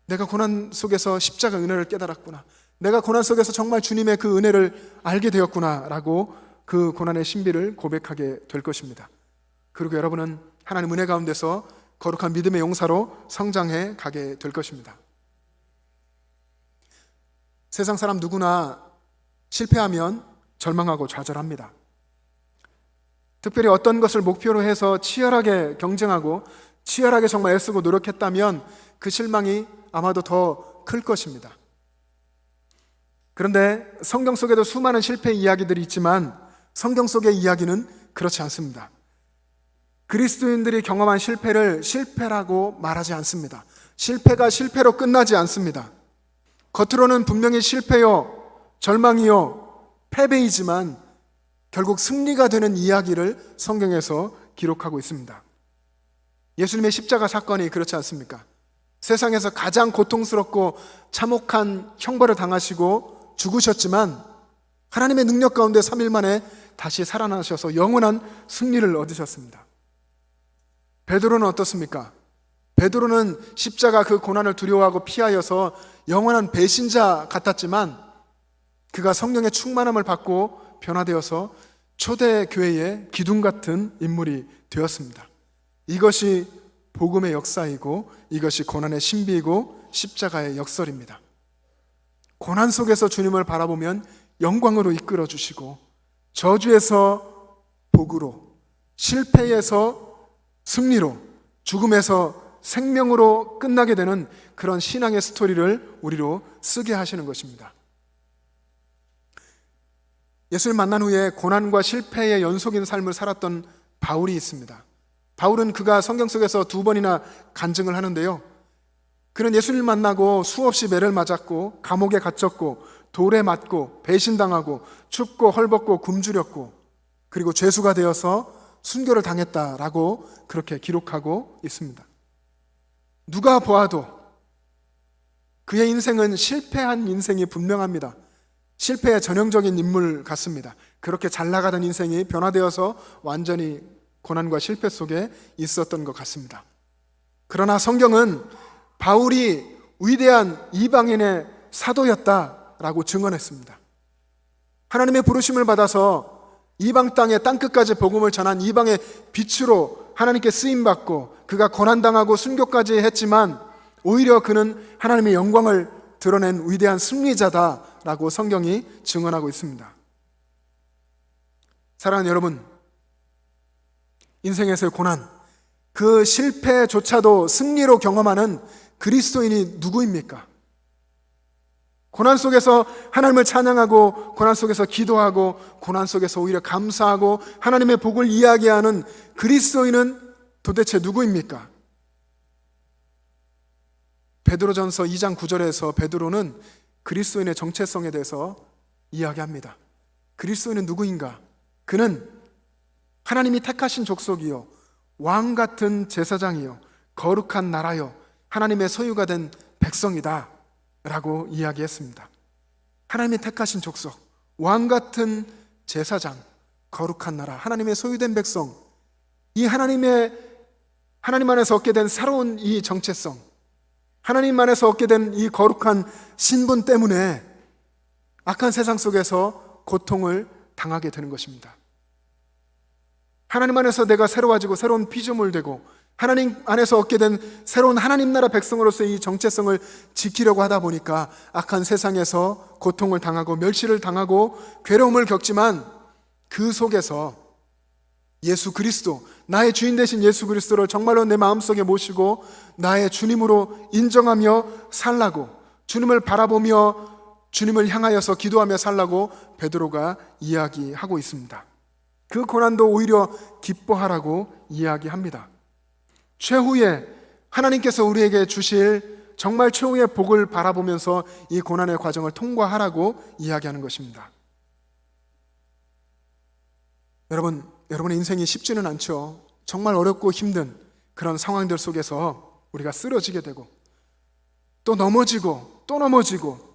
내가 고난 속에서 십자가 은혜를 깨달았구나, 내가 고난 속에서 정말 주님의 그 은혜를 알게 되었구나 라고 그 고난의 신비를 고백하게 될 것입니다. 그리고 여러분은 하나님 은혜 가운데서 거룩한 믿음의 용사로 성장해 가게 될 것입니다. 세상 사람 누구나 실패하면 절망하고 좌절합니다. 특별히 어떤 것을 목표로 해서 치열하게 경쟁하고 치열하게 정말 애쓰고 노력했다면 그 실망이 아마도 더 클 것입니다. 그런데 성경 속에도 수많은 실패 이야기들이 있지만 성경 속의 이야기는 그렇지 않습니다. 그리스도인들이 경험한 실패를 실패라고 말하지 않습니다. 실패가 실패로 끝나지 않습니다. 겉으로는 분명히 실패요, 절망이요, 패배이지만 결국 승리가 되는 이야기를 성경에서 기록하고 있습니다. 예수님의 십자가 사건이 그렇지 않습니까? 세상에서 가장 고통스럽고 참혹한 형벌을 당하시고 죽으셨지만 하나님의 능력 가운데 3일 만에 다시 살아나셔서 영원한 승리를 얻으셨습니다. 베드로는 어떻습니까? 베드로는 십자가 그 고난을 두려워하고 피하여서 영원한 배신자 같았지만 그가 성령의 충만함을 받고 변화되어서 초대 교회의 기둥 같은 인물이 되었습니다. 이것이 복음의 역사이고 이것이 고난의 신비이고 십자가의 역설입니다. 고난 속에서 주님을 바라보면 영광으로 이끌어 주시고 저주에서 복으로, 실패에서 승리로, 죽음에서 생명으로 끝나게 되는 그런 신앙의 스토리를 우리로 쓰게 하시는 것입니다. 예수를 만난 후에 고난과 실패의 연속인 삶을 살았던 바울이 있습니다. 바울은 그가 성경 속에서 2번이나 간증을 하는데요, 그는 예수님을 만나고 수없이 매를 맞았고 감옥에 갇혔고 돌에 맞고 배신당하고 춥고 헐벗고 굶주렸고 그리고 죄수가 되어서 순교를 당했다라고 그렇게 기록하고 있습니다. 누가 보아도 그의 인생은 실패한 인생이 분명합니다. 실패의 전형적인 인물 같습니다. 그렇게 잘 나가던 인생이 변화되어서 완전히 고난과 실패 속에 있었던 것 같습니다. 그러나 성경은 바울이 위대한 이방인의 사도였다라고 증언했습니다. 하나님의 부르심을 받아서 이방 땅의 땅끝까지 복음을 전한 이방의 빛으로 하나님께 쓰임받고 그가 고난당하고 순교까지 했지만 오히려 그는 하나님의 영광을 드러낸 위대한 승리자다라고 성경이 증언하고 있습니다. 사랑하는 여러분, 인생에서의 고난, 그 실패조차도 승리로 경험하는 그리스도인이 누구입니까? 고난 속에서 하나님을 찬양하고 고난 속에서 기도하고 고난 속에서 오히려 감사하고 하나님의 복을 이야기하는 그리스도인은 도대체 누구입니까? 베드로전서 2장 9절에서 베드로는 그리스도인의 정체성에 대해서 이야기합니다. 그리스도인은 누구인가? 그는 하나님이 택하신 족속이요 왕 같은 제사장이요 거룩한 나라요 하나님의 소유가 된 백성이다 라고 이야기했습니다. 하나님이 택하신 족속, 왕 같은 제사장, 거룩한 나라, 하나님의 소유된 백성, 이 하나님 안에서 얻게 된 새로운 이 정체성, 하나님 안에서 얻게 된 이 거룩한 신분 때문에 악한 세상 속에서 고통을 당하게 되는 것입니다. 하나님 안에서 내가 새로워지고 새로운 피조물 되고 하나님 안에서 얻게 된 새로운 하나님 나라 백성으로서 이 정체성을 지키려고 하다 보니까 악한 세상에서 고통을 당하고 멸시를 당하고 괴로움을 겪지만 그 속에서 예수 그리스도, 나의 주인 되신 예수 그리스도를 정말로 내 마음속에 모시고 나의 주님으로 인정하며 살라고, 주님을 바라보며 주님을 향하여서 기도하며 살라고 베드로가 이야기하고 있습니다. 그 고난도 오히려 기뻐하라고 이야기합니다. 최후의 하나님께서 우리에게 주실 정말 최후의 복을 바라보면서 이 고난의 과정을 통과하라고 이야기하는 것입니다. 여러분의 인생이 쉽지는 않죠. 정말 어렵고 힘든 그런 상황들 속에서 우리가 쓰러지게 되고 또 넘어지고 또 넘어지고,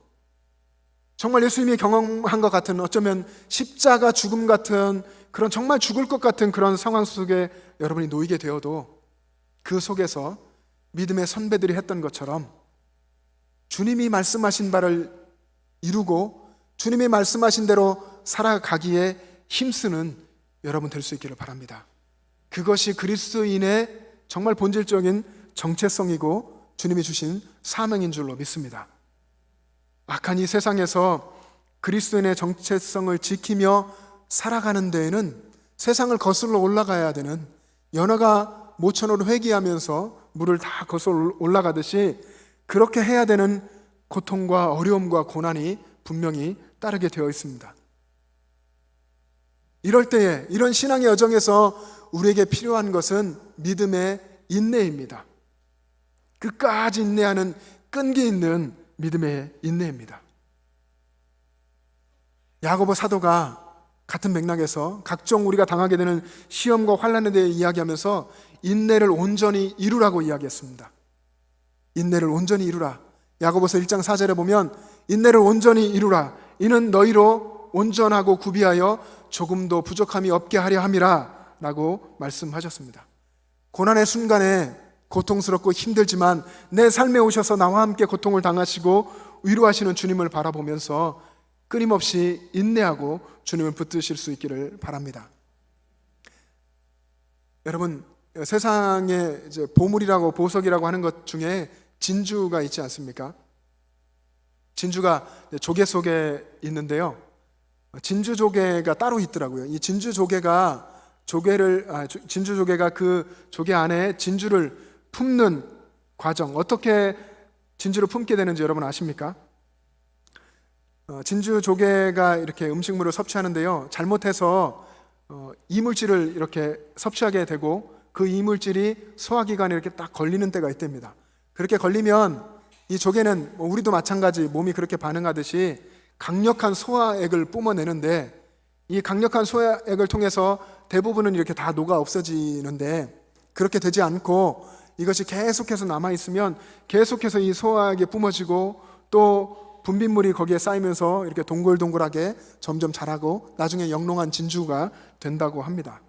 정말 예수님이 경험한 것 같은, 어쩌면 십자가 죽음 같은 그런 정말 죽을 것 같은 그런 상황 속에 여러분이 놓이게 되어도 그 속에서 믿음의 선배들이 했던 것처럼 주님이 말씀하신 바를 이루고 주님이 말씀하신 대로 살아가기에 힘쓰는 여러분 될 수 있기를 바랍니다. 그것이 그리스도인의 정말 본질적인 정체성이고 주님이 주신 사명인 줄로 믿습니다. 악한 이 세상에서 그리스도인의 정체성을 지키며 살아가는 데에는 세상을 거슬러 올라가야 되는, 연어가 모천으로 회귀하면서 물을 다 거슬러 올라가듯이 그렇게 해야 되는 고통과 어려움과 고난이 분명히 따르게 되어 있습니다. 이럴 때에, 이런 신앙의 여정에서 우리에게 필요한 것은 믿음의 인내입니다. 끝까지 인내하는 끈기 있는 믿음의 인내입니다. 야고보 사도가 같은 맥락에서 각종 우리가 당하게 되는 시험과 환난에 대해 이야기하면서 인내를 온전히 이루라고 이야기했습니다. 인내를 온전히 이루라. 야고보서 1장 4절에 보면 인내를 온전히 이루라. 이는 너희로 온전하고 구비하여 조금도 부족함이 없게 하려 함이라 라고 말씀하셨습니다. 고난의 순간에 고통스럽고 힘들지만 내 삶에 오셔서 나와 함께 고통을 당하시고 위로하시는 주님을 바라보면서 끊임없이 인내하고 주님을 붙드실 수 있기를 바랍니다. 여러분, 세상에 이제 보물이라고 보석이라고 하는 것 중에 진주가 있지 않습니까? 진주가 조개 속에 있는데요. 진주 조개가 따로 있더라고요. 이 진주 조개가 그 조개 안에 진주를 품는 과정, 어떻게 진주를 품게 되는지 여러분 아십니까? 진주 조개가 이렇게 음식물을 섭취하는데요, 잘못해서 이물질을 이렇게 섭취하게 되고 그 이물질이 소화기관에 이렇게 딱 걸리는 때가 있답니다. 그렇게 걸리면 이 조개는 우리도 마찬가지 몸이 그렇게 반응하듯이 강력한 소화액을 뿜어내는데, 이 강력한 소화액을 통해서 대부분은 이렇게 다 녹아 없어지는데, 그렇게 되지 않고 이것이 계속해서 남아있으면 계속해서 이 소화액이 뿜어지고 또 분비물이 거기에 쌓이면서 이렇게 동글동글하게 점점 자라고 나중에 영롱한 진주가 된다고 합니다.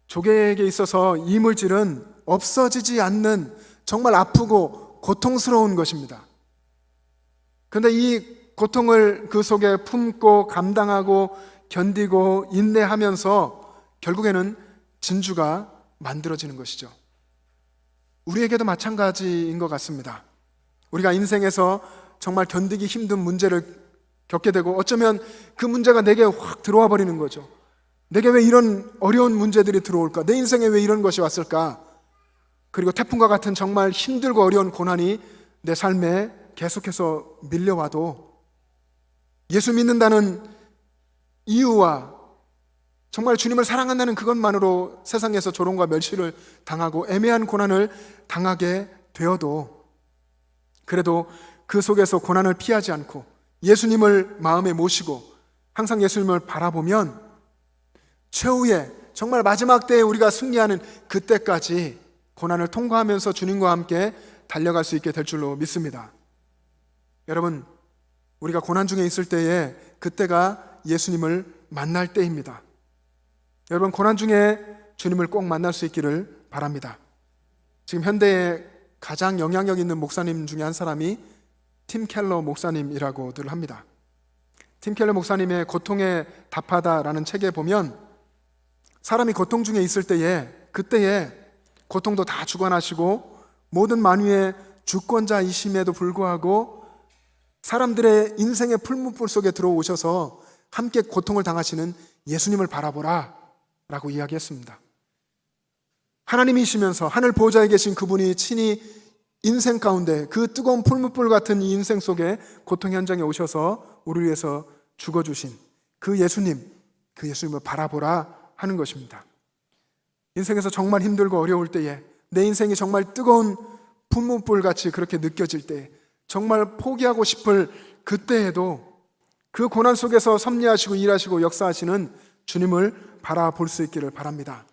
조개에게 있어서 이물질은 없어지지 않는 정말 아프고 고통스러운 것입니다. 그런데 이 고통을 그 속에 품고 감당하고 견디고 인내하면서 결국에는 진주가 만들어지는 것이죠. 우리에게도 마찬가지인 것 같습니다. 우리가 인생에서 정말 견디기 힘든 문제를 겪게 되고 어쩌면 그 문제가 내게 확 들어와 버리는 거죠. 내게 왜 이런 어려운 문제들이 들어올까? 내 인생에 왜 이런 것이 왔을까? 그리고 태풍과 같은 정말 힘들고 어려운 고난이 내 삶에 계속해서 밀려와도 예수 믿는다는 이유와 정말 주님을 사랑한다는 그것만으로 세상에서 조롱과 멸시를 당하고 애매한 고난을 당하게 되어도, 그래도 그 속에서 고난을 피하지 않고 예수님을 마음에 모시고 항상 예수님을 바라보면 최후의 정말 마지막 때에 우리가 승리하는 그때까지 고난을 통과하면서 주님과 함께 달려갈 수 있게 될 줄로 믿습니다. 여러분, 우리가 고난 중에 있을 때에 그때가 예수님을 만날 때입니다. 여러분, 고난 중에 주님을 꼭 만날 수 있기를 바랍니다. 지금 현대에 가장 영향력 있는 목사님 중에 한 사람이 팀 켈러 목사님이라고들 합니다. 팀 켈러 목사님의 고통에 답하다라는 책에 보면 사람이 고통 중에 있을 때에 그때에 고통도 다 주관하시고 모든 만유의 주권자이심에도 불구하고 사람들의 인생의 풀무불 속에 들어오셔서 함께 고통을 당하시는 예수님을 바라보라 라고 이야기했습니다. 하나님이시면서 하늘 보좌에 계신 그분이 친히 인생 가운데 그 뜨거운 풀무불 같은 이 인생 속에 고통 현장에 오셔서 우리를 위해서 죽어주신 그 예수님을 바라보라 하는 것입니다. 인생에서 정말 힘들고 어려울 때에 내 인생이 정말 뜨거운 풀무불 같이 그렇게 느껴질 때 정말 포기하고 싶을 그때에도 그 고난 속에서 섭리하시고 일하시고 역사하시는 주님을 바라볼 수 있기를 바랍니다.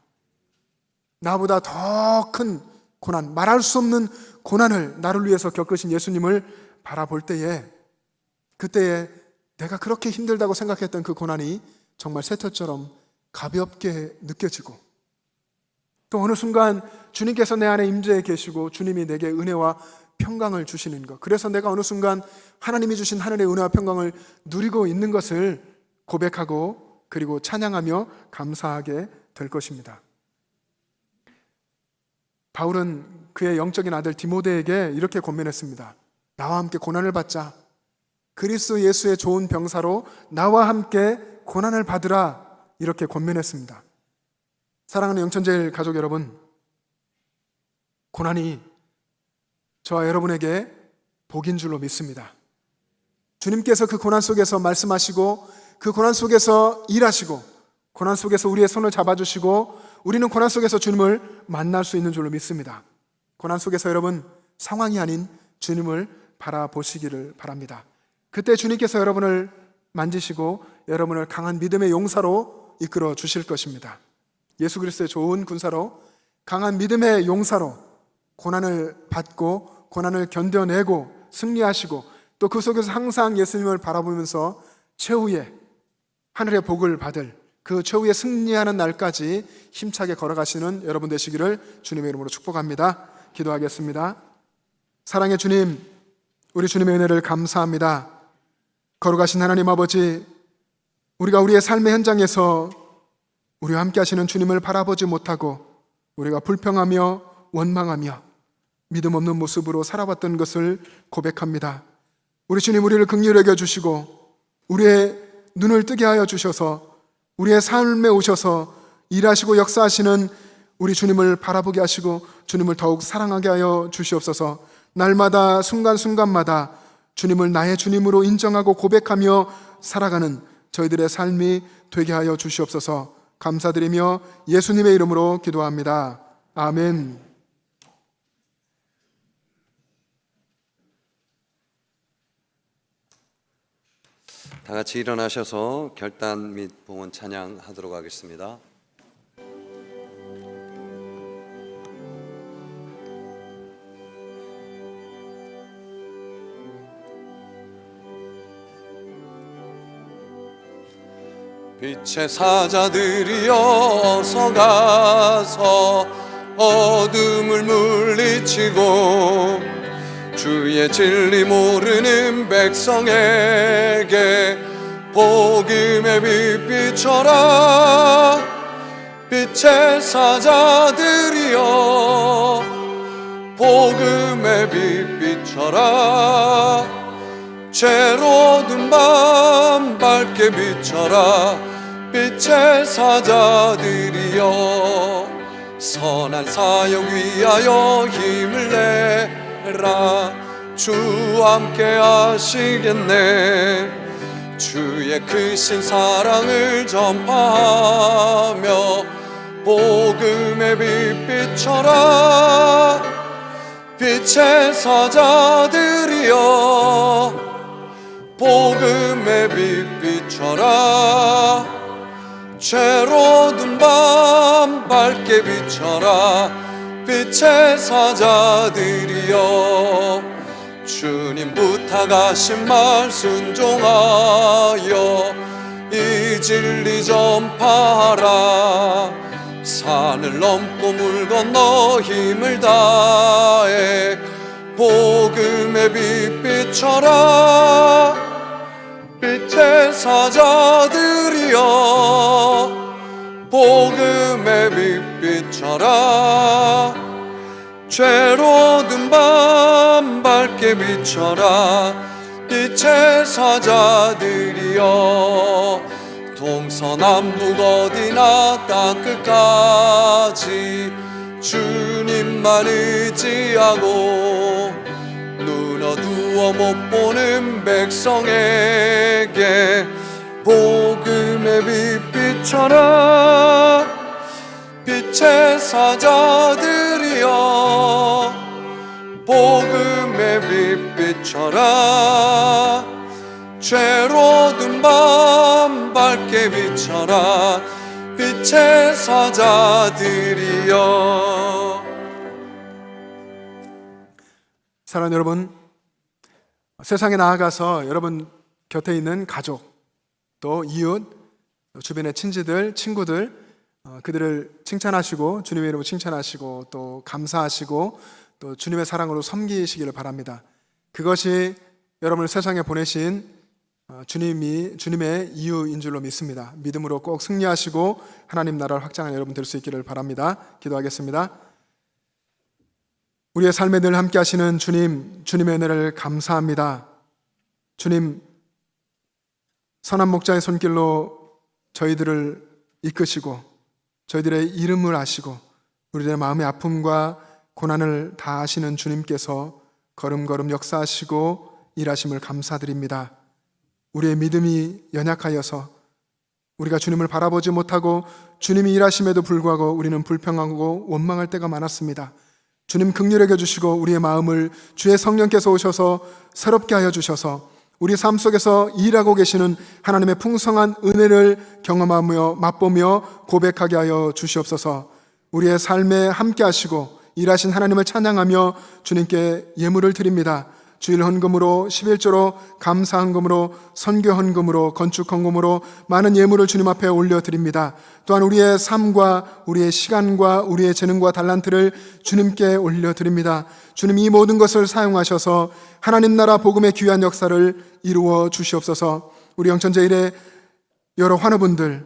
나보다 더 큰 고난, 말할 수 없는 고난을 나를 위해서 겪으신 예수님을 바라볼 때에 그때에 내가 그렇게 힘들다고 생각했던 그 고난이 정말 쇠터처럼 가볍게 느껴지고 또 어느 순간 주님께서 내 안에 임재해 계시고 주님이 내게 은혜와 평강을 주시는 것, 그래서 내가 어느 순간 하나님이 주신 하늘의 은혜와 평강을 누리고 있는 것을 고백하고 그리고 찬양하며 감사하게 될 것입니다. 바울은 그의 영적인 아들 디모데에게 이렇게 권면했습니다. 나와 함께 고난을 받자. 그리스도 예수의 좋은 병사로 나와 함께 고난을 받으라. 이렇게 권면했습니다. 사랑하는 영천제일 가족 여러분, 고난이 저와 여러분에게 복인 줄로 믿습니다. 주님께서 그 고난 속에서 말씀하시고 그 고난 속에서 일하시고 고난 속에서 우리의 손을 잡아주시고 우리는 고난 속에서 주님을 만날 수 있는 줄로 믿습니다. 고난 속에서 여러분 상황이 아닌 주님을 바라보시기를 바랍니다. 그때 주님께서 여러분을 만지시고 여러분을 강한 믿음의 용사로 이끌어 주실 것입니다. 예수 그리스도의 좋은 군사로 강한 믿음의 용사로 고난을 받고 고난을 견뎌내고 승리하시고 또 그 속에서 항상 예수님을 바라보면서 최후의 하늘의 복을 받을 그 최후의 승리하는 날까지 힘차게 걸어가시는 여러분 되시기를 주님의 이름으로 축복합니다. 기도하겠습니다. 사랑의 주님, 우리 주님의 은혜를 감사합니다. 걸어가신 하나님 아버지, 우리가 우리의 삶의 현장에서 우리와 함께 하시는 주님을 바라보지 못하고 우리가 불평하며 원망하며 믿음 없는 모습으로 살아왔던 것을 고백합니다. 우리 주님, 우리를 긍휼히 여겨주시고 우리의 눈을 뜨게 하여 주셔서 우리의 삶에 오셔서 일하시고 역사하시는 우리 주님을 바라보게 하시고 주님을 더욱 사랑하게 하여 주시옵소서. 날마다 순간순간마다 주님을 나의 주님으로 인정하고 고백하며 살아가는 저희들의 삶이 되게 하여 주시옵소서. 감사드리며 예수님의 이름으로 기도합니다. 아멘.
다 같이 일어나셔서 결단 및 봉헌 찬양하도록 하겠습니다. 빛의 사자들이여 어서 가서 어둠을 물리치고 주의 진리 모르는 백성에게 복음의 빛 비춰라. 빛의 사자들이여 복음의 빛 비춰라. 죄로 든 밤 밝게 비춰라. 빛의 사자들이여 선한 사역 위하여 힘을 내라. 주 함께 하시겠네. 주의 크신 사랑을 전파하며 복음의 빛 비춰라. 빛의 사자들이여 복음의 빛 비춰라. 죄로 든 밤 밝게 비춰라. 빛의 사자들이여, 주님 부탁하신 말 순종하여 이 진리 전파하라. 산을 넘고 물 건너 힘을 다해 복음의 빛 비춰라. 빛의 사자들이여, 복음의 빛 비춰라. 죄로 든 밤 밝게 비춰라. 빛의 사자들이여, 동서남북 어디나 땅끝까지 주님만 의지하고 눈 어두워 못 보는 백성에게 복음의 빛 비춰라. 빛의 사자들이여, 복음의 빛 비춰라. 죄로 든 밤 밝게 비춰라. 빛의 사자들이여.
사랑하는 여러분, 세상에 나아가서 여러분 곁에 있는 가족, 또 이웃, 주변의 친지들, 친구들, 그들을 칭찬하시고 주님의 이름으로 칭찬하시고 또 감사하시고 또 주님의 사랑으로 섬기시기를 바랍니다. 그것이 여러분을 세상에 보내신 주님의 이유인 줄로 믿습니다. 믿음으로 꼭 승리하시고 하나님 나라를 확장하는 여러분 될 수 있기를 바랍니다. 기도하겠습니다. 우리의 삶에 늘 함께 하시는 주님, 주님의 은혜를 감사합니다. 주님, 선한 목자의 손길로 저희들을 이끄시고 저희들의 이름을 아시고 우리들의 마음의 아픔과 고난을 다 아시는 주님께서 걸음걸음 역사하시고 일하심을 감사드립니다. 우리의 믿음이 연약하여서 우리가 주님을 바라보지 못하고 주님이 일하심에도 불구하고 우리는 불평하고 원망할 때가 많았습니다. 주님 긍휼히 여겨주시고 우리의 마음을 주의 성령께서 오셔서 새롭게 하여 주셔서 우리 삶 속에서 일하고 계시는 하나님의 풍성한 은혜를 경험하며 맛보며 고백하게 하여 주시옵소서. 우리의 삶에 함께 하시고 일하신 하나님을 찬양하며 주님께 예물을 드립니다. 주일 헌금으로 11조로 감사 헌금으로 선교 헌금으로 건축 헌금으로 많은 예물을 주님 앞에 올려드립니다. 또한 우리의 삶과 우리의 시간과 우리의 재능과 달란트를 주님께 올려드립니다. 주님 이 모든 것을 사용하셔서 하나님 나라 복음의 귀한 역사를 이루어 주시옵소서. 우리 영천제일의 여러 환우분들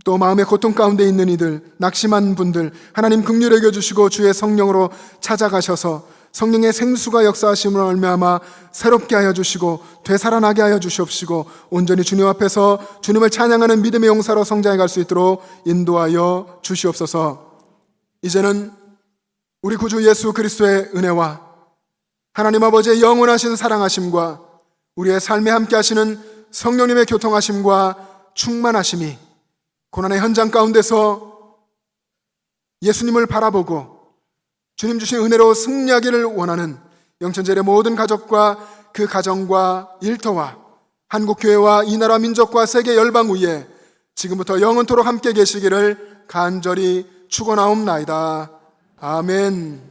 또 마음의 고통 가운데 있는 이들 낙심한 분들 하나님 긍휼히 여겨주시고 주의 성령으로 찾아가셔서 성령의 생수가 역사하심으로 말미암아 새롭게 하여 주시고 되살아나게 하여 주시옵시고 온전히 주님 앞에서 주님을 찬양하는 믿음의 용사로 성장해 갈 수 있도록 인도하여 주시옵소서. 이제는 우리 구주 예수 그리스도의 은혜와 하나님 아버지의 영원하신 사랑하심과 우리의 삶에 함께 하시는 성령님의 교통하심과 충만하심이 고난의 현장 가운데서 예수님을 바라보고 주님 주신 은혜로 승리하기를 원하는 영천제일의 모든 가족과 그 가정과 일터와 한국교회와 이 나라 민족과 세계 열방 위에 지금부터 영원토록 함께 계시기를 간절히 축원하옵나이다. 아멘.